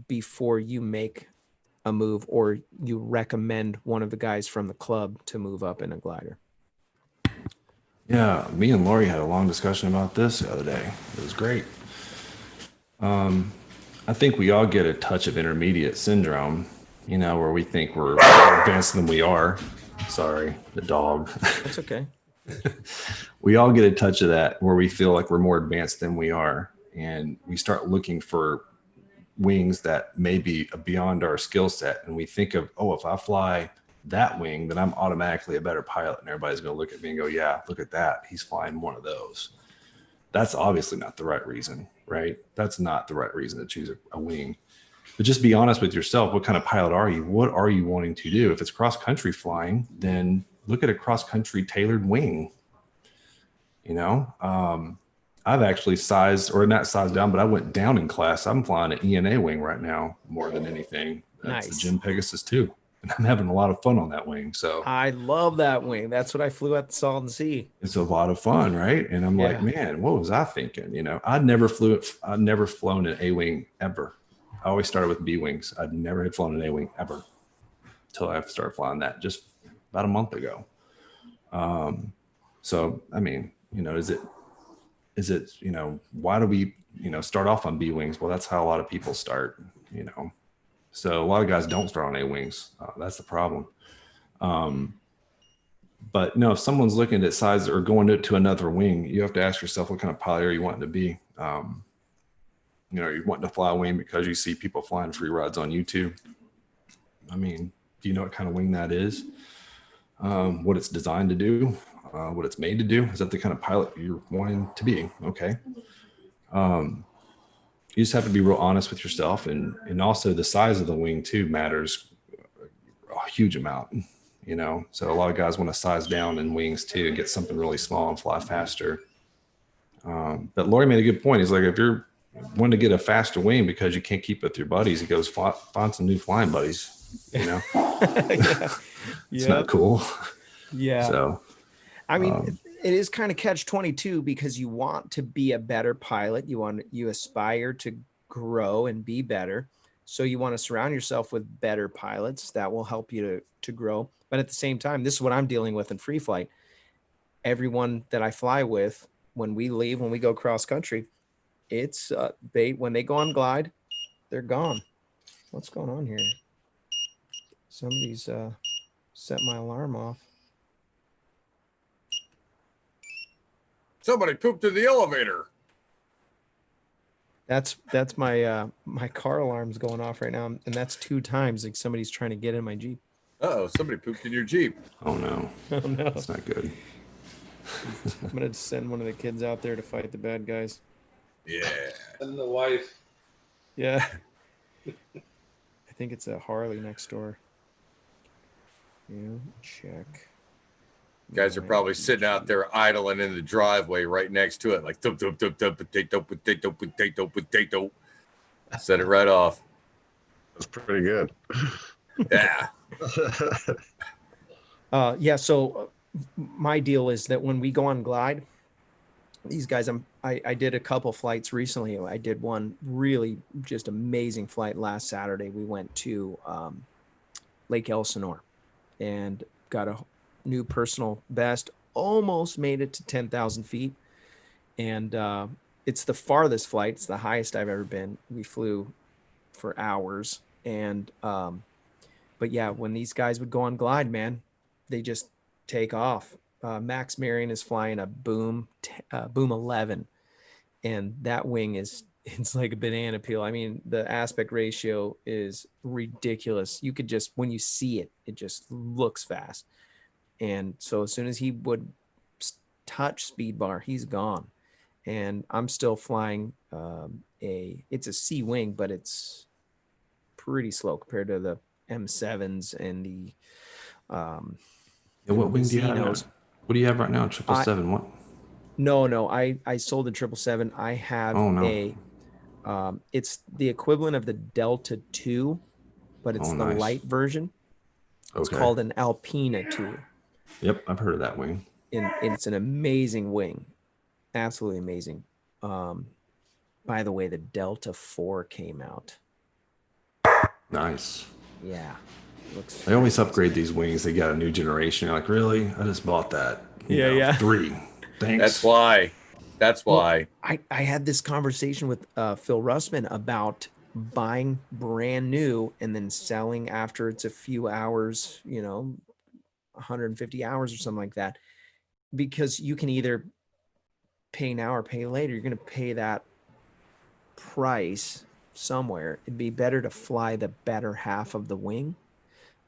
before you make a move, or you recommend one of the guys from the club to move up in a glider? Yeah, me and Lori had a long discussion about this the other day. It was great. I think we all get a touch of intermediate syndrome, where we think we're more advanced than we are. Sorry, the dog. That's okay. We all get a touch of that where we feel like we're more advanced than we are. And we start looking for wings that may be beyond our skill set. And we think of, oh, if I fly that wing, then I'm automatically a better pilot. And everybody's going to look at me and go, yeah, look at that. He's flying one of those. That's obviously not the right reason, right? That's not the right reason to choose a wing. But just be honest with yourself. What kind of pilot are you? What are you wanting to do? If it's cross-country flying, then look at a cross-country tailored wing. I've actually not sized down, but I went down in class. I'm flying an ENA wing right now more than anything. That's Nice. the Jim Pegasus 2. And I'm having a lot of fun on that wing. So I love that wing. That's what I flew at the Santee. it's a lot of fun, right? And I'm like, man, what was I thinking? I'd never flown an A wing ever. I always started with B wings. I'd never had flown an A wing ever until I started flying that just about a month ago. So I mean, is it, why do we, start off on B wings? Well, that's how a lot of people start, So a lot of guys don't start on A wings. That's the problem. But no, if someone's looking at size or going to another wing, you have to ask yourself, what kind of pilot are you wanting to be? You wanting to fly a wing because you see people flying free rides on YouTube. I mean, do you know what kind of wing that is? What it's designed to do? What it's made to do? Is that the kind of pilot you're wanting to be? Okay. You just have to be real honest with yourself, and also the size of the wing too matters a huge amount, So a lot of guys want to size down in wings too and get something really small and fly faster. But Lori made a good point. He's like, if you're wanting to get a faster wing because you can't keep with your buddies, he goes, find some new flying buddies, It's not cool. Yeah. So, I mean, it is kind of catch-22 because you want to be a better pilot. You aspire to grow and be better. So you want to surround yourself with better pilots that will help you to grow. But at the same time, this is what I'm dealing with in free flight. Everyone that I fly with, when we leave, when we go cross country, it's when they go on glide, they're gone. What's going on here? Somebody's set my alarm off. Somebody pooped in the elevator. That's my my car alarm's going off right now, and that's 2 times like somebody's trying to get in my Jeep. Oh, somebody pooped in your Jeep. oh no, Oh no! that's not good. I'm gonna send one of the kids out there to fight the bad guys. Yeah. And the wife. Yeah. I think it's a Harley next door. Yeah, check. Guys are probably sitting out there idling in the driveway right next to it, like dum, dum, dum, dum, potato, potato, potato, potato. Set it right off. That's pretty good. Yeah. Yeah. So my deal is that when we go on glide, these guys, I did a couple flights recently. I did one really just amazing flight last Saturday. We went to Lake Elsinore and got a new personal best, almost made it to 10,000 feet. And it's the farthest flight. It's the highest I've ever been. We flew for hours. And, but yeah, when these guys would go on glide, man, they just take off. Max Marion is flying a Boom 11. And that wing it's like a banana peel. I mean, the aspect ratio is ridiculous. You could just, when you see it, it just looks fast. And so as soon as he would touch speed bar, he's gone. And I'm still flying it's a C wing, but it's pretty slow compared to the M7s and the What wing do you have? Xenos. What do you have right now? 777. What? No. I sold the 777. I have Oh, no. it's the equivalent of the Delta 2, but it's Oh, the nice. light version. It's Okay. called an Alpina 2. Yep, I've heard of that wing. And it's an amazing wing. Absolutely amazing. By the way, the Delta 4 came out. Nice. Yeah. Looks They always freaking upgrade sweet. these wings. They got a new generation. You're like, really? I just bought that. Yeah. 3. Thanks. That's why. That's Well, why. I had this conversation with Phil Russman about buying brand new and then selling after it's a few hours, 150 hours or something like that, because you can either pay now or pay later. You're going to pay that price somewhere. It'd be better to fly the better half of the wing.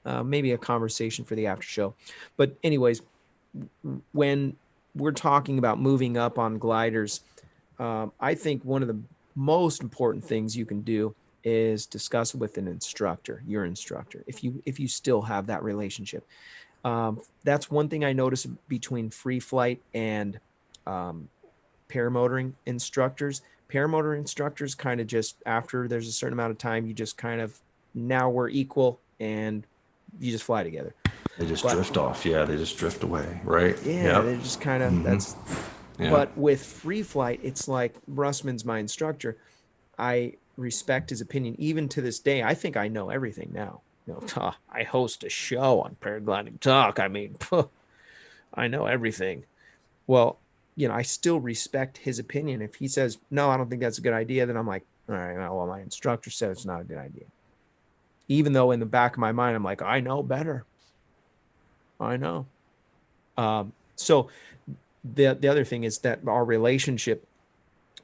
Maybe a conversation for the after show. But anyways, when we're talking about moving up on gliders, I think one of the most important things you can do is discuss with an instructor, your instructor, if you still have that relationship. That's one thing I notice between free flight and paramotoring instructors. Paramotor instructors kind of just, after there's a certain amount of time, you just kind of, now we're equal and you just fly together. They just drift off. Yeah, they just drift away, right? Yeah, they're just kind of, that's, Yeah. but with free flight, it's like Russman's my instructor. I respect his opinion. Even to this day, I think I know everything now. I host a show on Paragliding Talk. I mean, I know everything. Well, I still respect his opinion. If he says, no, I don't think that's a good idea, then I'm like, all right, well, my instructor said it's not a good idea. Even though in the back of my mind, I'm like, I know better. I know. So the other thing is that our relationship,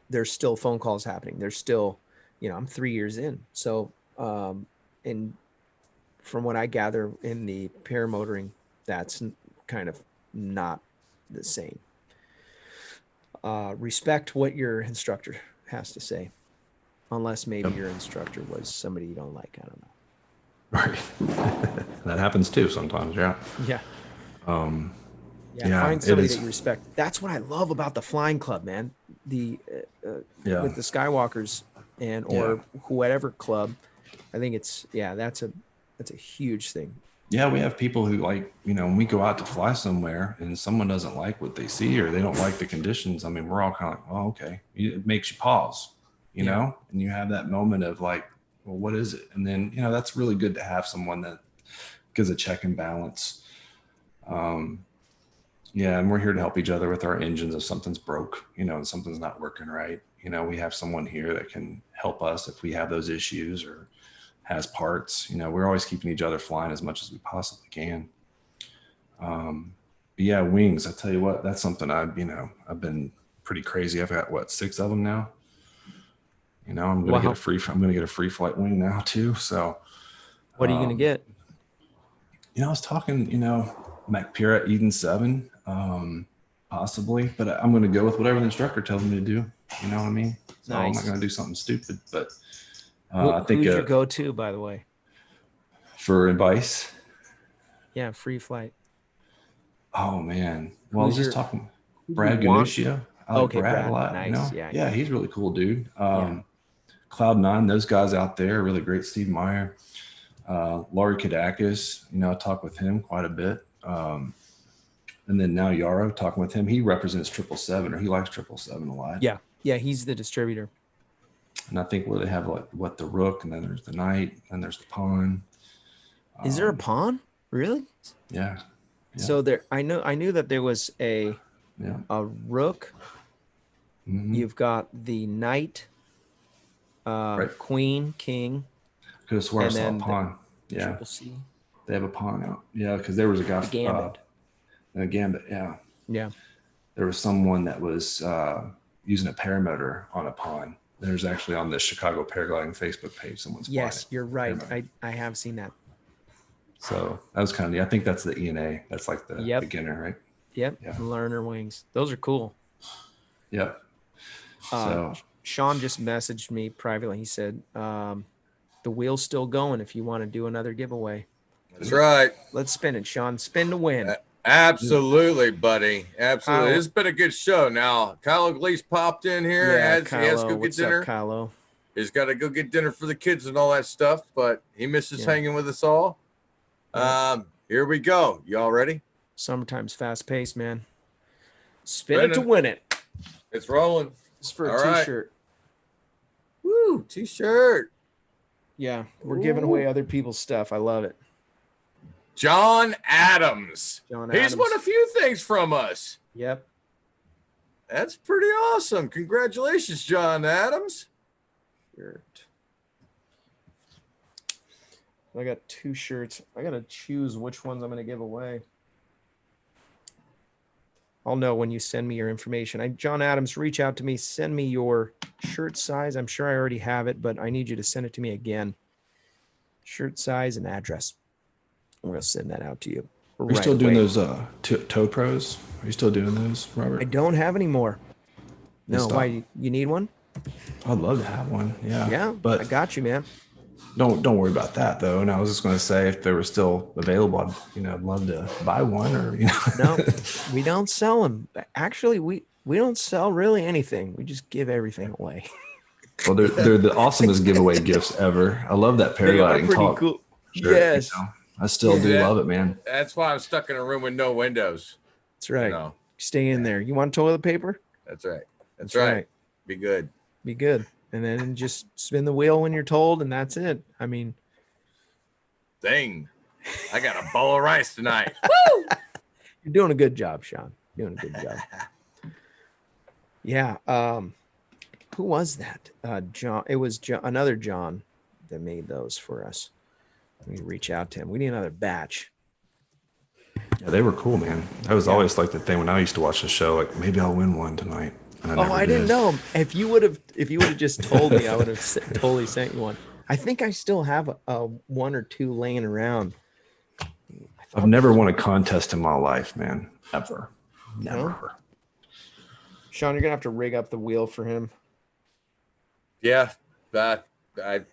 there's still phone calls happening. There's still, I'm 3 years in. So, and from what I gather in the paramotoring, that's kind of not the same. Respect what your instructor has to say, unless maybe your instructor was somebody you don't like. I don't know. Right. That happens too sometimes. Yeah. Yeah. Yeah, Find it somebody is. that you respect. That's what I love about the flying club, man. The Yeah. with the Skywalkers or whatever club, I think it's that's a huge thing. Yeah, we have people who when we go out to fly somewhere and someone doesn't like what they see or they don't like the conditions. I mean, we're all kind of like, oh, okay. It makes you pause, you know, and you have that moment of like, well, what is it? And then, that's really good to have someone that gives a check and balance. And we're here to help each other with our engines if something's broke, and something's not working right. We have someone here that can help us if we have those issues or has parts. We're always keeping each other flying as much as we possibly can. But yeah, wings, I tell you what, that's something I've been pretty crazy. I've got 6 of them now. I'm going to get a free flight wing now too. So what are you going to get? I was talking, McPira Eden 7, possibly, but I'm going to go with whatever the instructor tells me to do. You know what I mean? So Nice. I'm not going to do something stupid, but I think who's your go-to, by the way, for advice? Yeah, free flight. Oh man. Well, I was just talking Brad Ganuccia. I like Brad a lot. Nice. Yeah, he's really cool, dude. Cloud9, those guys out there, really great. Steve Meyer, Laurie Kadakis, I talk with him quite a bit. And then now Yarrow, talking with him, he represents 777, or he likes 777 a lot. Yeah, he's the distributor. And I think where they have the Rook, and then there's the Knight, and there's the Pawn. Is there a Pawn? Really? Yeah. So I knew that there was a Rook. Mm-hmm. You've got the Knight, Queen, King. Could have sworn I saw a Pawn. Yeah. C. They have a Pawn out. Yeah, because there was a guy. Gambit. Gambit. Yeah. Yeah. There was someone that was using a paramotor on a Pawn. There's actually on the Chicago Paragliding Facebook page, someone's Yes, you're right. I have seen that. So that was kind of neat. I think that's the ENA. That's like the beginner, right? Yep. Yeah. Learner wings. Those are cool. Yep. So Sean just messaged me privately. He said, the wheel's still going if you want to do another giveaway. That's right. Let's spin it, Sean. Spin to win. Absolutely, buddy. Absolutely. Kyle- It's been a good show. Now, Kyle Gleese popped in here. Yeah, He has to go Kylo. get What's dinner. up, Kylo? He's got to go get dinner for the kids and all that stuff, but he misses hanging with us all. Yeah. Here we go. Y'all ready? Summertime's fast paced, man. Spin it to Spinning. win it. It's rolling. It's for a All right. t-shirt. Woo, t-shirt. Yeah, we're giving away other people's stuff. I love it. John Adams. John He's Adams. won a few things from us. Yep. That's pretty awesome. Congratulations, John Adams. Shirt. I got 2 shirts. I gotta choose which ones I'm gonna give away. I'll know when you send me your information. John Adams, reach out to me. Send me your shirt size. I'm sure I already have it, but I need you to send it to me again. Shirt size and address. I'm gonna send that out to you. Are you still doing those toe pros? Are you still doing those, Robert? I don't have any more. No, Stop. why? You need one? I'd love to have one. Yeah. Yeah, But I got you, man. don't worry about that though. And I was just going to say, if they were still available, I'd love to buy one, or No, we don't sell them. Actually, we don't sell really anything. We just give everything away. Well, they're the awesomest giveaway gifts ever. I love that They are paragliding pretty talk. cool. shirt, Yes, I still do Yeah. love it, man. That's why I'm stuck in a room with no windows. that's right. You know, Stay in there. You want toilet paper? that's right. That's That's right. right. Be good. Be good. And then just spin the wheel when you're told, and that's it. I mean, Dang. I got a bowl of rice tonight. you're doing a good job, Sean. Doing a good job. Yeah. Who was that? John. It was another John that made those for us. We reach out to him. We need another batch. Yeah, they were cool, man. That was always like the thing when I used to watch the show. Like, maybe I'll win one tonight. And Oh, never I didn't did. know. If you would have just told me, I would have totally sent you one. I think I still have a 1 or 2 laying around. I've never won a contest in my life, man. Ever. Never. No? Sean, you're gonna have to rig up the wheel for him. Yeah. I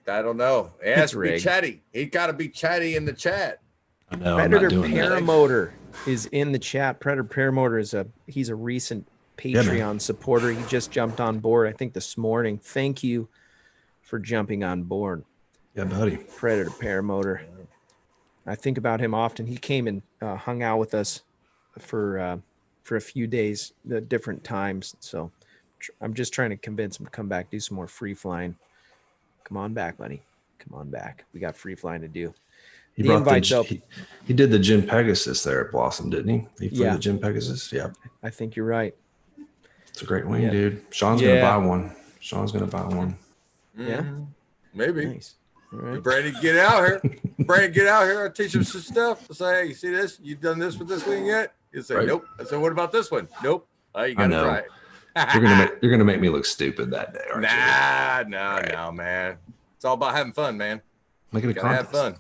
don't know. It has It's to be rigged. chatty. He got to be chatty in the chat. I know. I'm Predator not doing that. Paramotor is in the chat. Predator Paramotor he's a recent Patreon supporter. He just jumped on board, I think this morning. Thank you for jumping on board, Yeah, buddy. Predator Paramotor. I think about him often. He came and hung out with us for a few days at different times. So I'm just trying to convince him to come back, do some more free flying. Come on back, buddy. Come on back. We got free flying to do. He The brought invite's open. he did the Jim Pegasus there at Blossom, didn't he? He flew Yeah. the Jim Pegasus. Yeah. I think you're right. It's a great wing, Yeah. dude. Sean's Yeah. gonna buy one. Sean's gonna buy one. Yeah. Mhm. Maybe. Nice. All right. Brandon, get out here. Brandon, get out here. I'll teach him some stuff. I'll say, hey, you see this? You've done this with this wing yet? You say, Right. nope. I said, what about this one? Nope. Oh, you I gotta know. try it. You're gonna make me look stupid that day, aren't you? No, man. It's all about having fun, man. Make it a Gotta have contest. fun.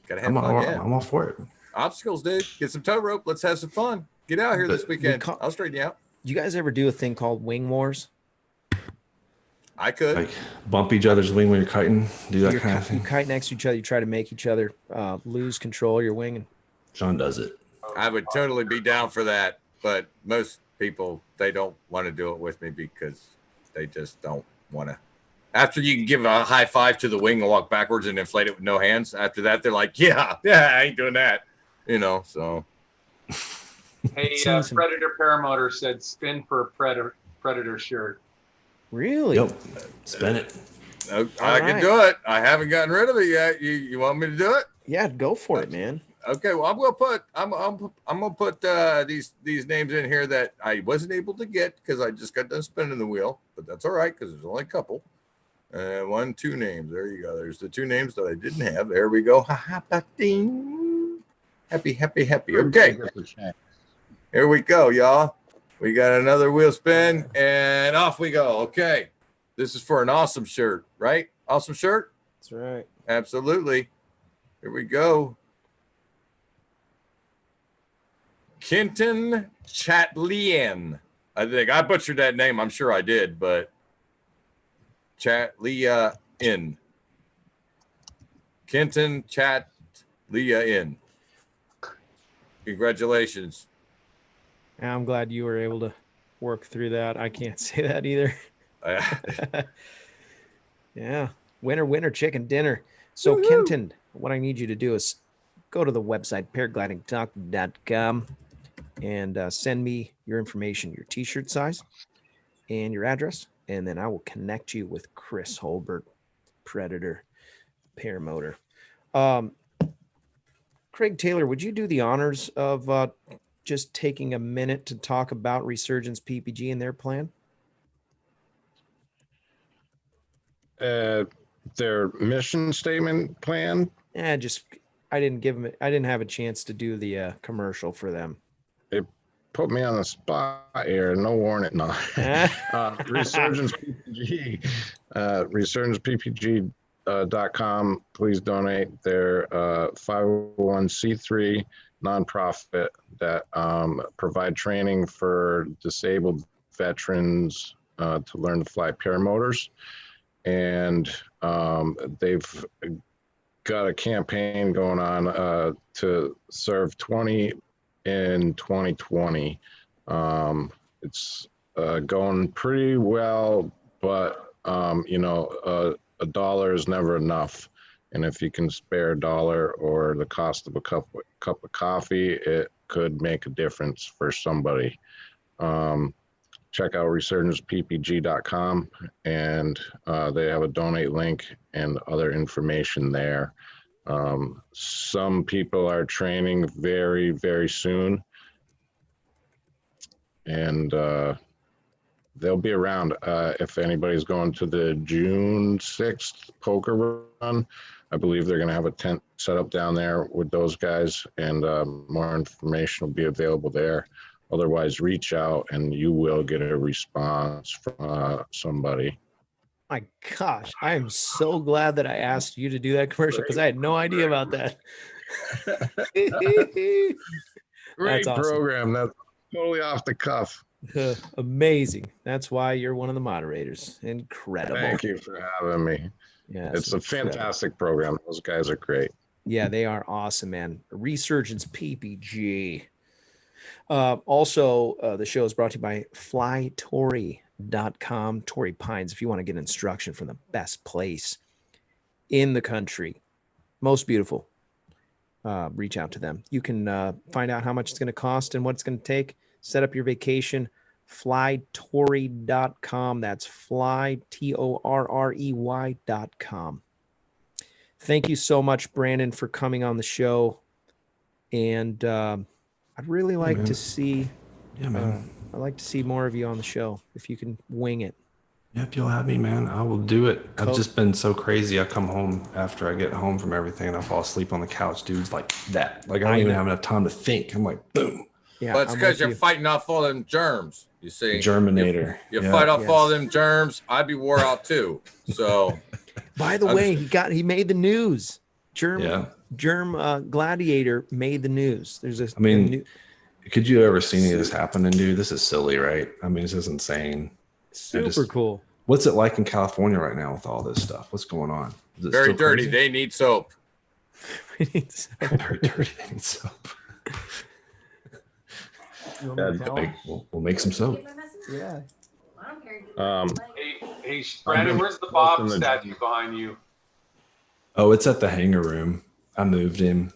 Gotta have fun. Yeah. I'm all for it. Obstacles, dude. Get some tow rope. Let's have some fun. Get out here this weekend. I'll straighten you out. You guys ever do a thing called wing wars? I could. Like bump each other's wing when you're kiting, do that You're kind of you thing. kite next to each other. You try to make each other lose control of your wing. And Sean does it. I would totally be down for that, but most people they don't want to do it with me because they just don't want to. After you can give a high five to the wing and walk backwards and inflate it with no hands, after that they're like, yeah, I ain't doing that, So Hey, Seen some- Predator Paramotor said spin for a Predator shirt. really, Yep. Spin it. I All can right. do it. I haven't gotten rid of it yet. You want me to do it? yeah, go for it, man. Okay, well I'm gonna put these names in here that I wasn't able to get because I just got done spinning the wheel, but that's all right because there's only a couple. 1, 2 names. There you go. There's the 2 names that I didn't have. There we go. Ha ha ba ding. Happy. Okay, here we go, y'all. We got another wheel spin and off we go. Okay, this is for an awesome shirt, right? Awesome shirt. That's right. Absolutely. Here we go. Kenton Chatlian. I think I butchered that name. I'm sure I did, but Chatlian. Kenton Chatlian. Congratulations. I'm glad you were able to work through that. I can't say that either. Yeah. Winner, chicken dinner. So, Woohoo! Kenton, what I need you to do is go to the website, paraglidingtalk.com, and send me your information, your t-shirt size, and your address. And then I will connect you with Chris Holbert, Predator Paramotor. Craig Taylor, would you do the honors of just taking a minute to talk about Resurgence PPG and their plan? Their mission statement plan. I didn't have a chance to do the commercial for them. It put me on the spot here. No warning. No. Resurgence PPG. ResurgencePPG.com. Please donate. They're 501c3 nonprofit that provide training for disabled veterans to learn to fly paramotors. And they've got a campaign going on to serve 20 in 2020. It's going pretty well, but a dollar is never enough. And if you can spare a dollar or the cost of a cup of coffee, it could make a difference for somebody. Check out resurgenceppg.com, and they have a donate link and other information there. Some people are training very, very soon, and they'll be around. If anybody's going to the June 6th poker run, I believe they're going to have a tent set up down there with those guys, and more information will be available there. Otherwise, reach out and you will get a response from somebody. My gosh, I am so glad that I asked you to do that commercial because I had no idea about that. Great awesome. program. That's totally off the cuff. Amazing. That's why you're one of the moderators. Incredible. Thank you for having me. Yeah, it's a fantastic program. Those guys are great. Yeah, they are awesome, man. Resurgence PPG. Also, the show is brought to you by flytory.com. Torrey Pines, if you want to get instruction from the best place in the country, most beautiful, reach out to them. You can find out how much it's going to cost and what it's going to take. Set up your vacation, flytory.com. That's fly, TORREY.com. Thank you so much, Brandon, for coming on the show. And I'd really like to see, I'd like to see more of you on the show if you can wing it. Yeah, if you'll have me, man, I will do it. I've just been so crazy. I come home after I get home from everything and I fall asleep on the couch, dudes, like that. Like I don't even have enough time to think. I'm like, boom. Yeah, but it's because you're fighting off all them germs. You see, Germinator. You fight off all them germs. I'd be wore out too. So, by the way, he made the news. Germ Gladiator made the news. There's a. Could you ever see any of this happening, dude? This is silly, right? I mean, this is insane. Super cool. What's it like in California right now with all this stuff? What's going on? Very dirty. Crazy? They need soap. Very dirty. They need soap. We'll make some soap. Yeah. Hey, Brandon, where's the Bob statue behind you? Oh, it's at the hangar room. I moved him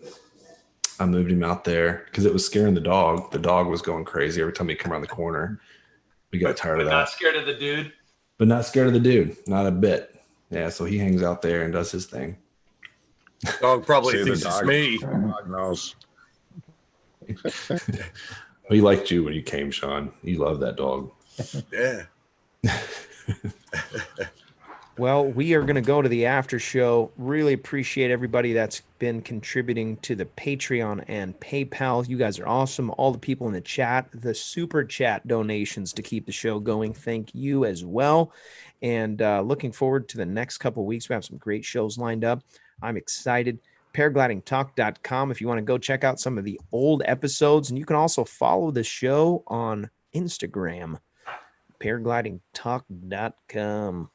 out there because it was scaring the dog. The dog was going crazy every time he came around the corner. We got tired of that. Not scared of the dude? But not scared of the dude. Not a bit. Yeah, so he hangs out there and does his thing. Dog probably thinks it's me. Dog knows. He liked you when you came, Sean. You love that dog. Yeah. Well, we are going to go to the after show. Really appreciate everybody that's been contributing to the Patreon and PayPal. You guys are awesome. All the people in the chat, the super chat donations to keep the show going. Thank you as well. And looking forward to the next couple of weeks. We have some great shows lined up. I'm excited. Paraglidingtalk.com if you want to go check out some of the old episodes. And you can also follow the show on Instagram, paraglidingtalk.com.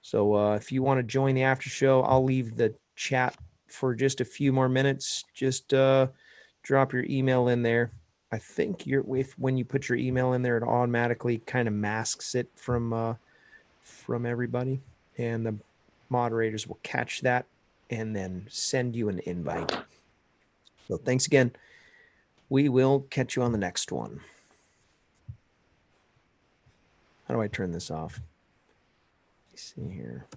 So if you want to join the after show, I'll leave the chat for just a few more minutes. Just drop your email in there I think when you put your email in there, it automatically kind of masks it from everybody, and the moderators will catch that and then send you an invite. So thanks again. We will catch you on the next one. How do I turn this off? Let's see here.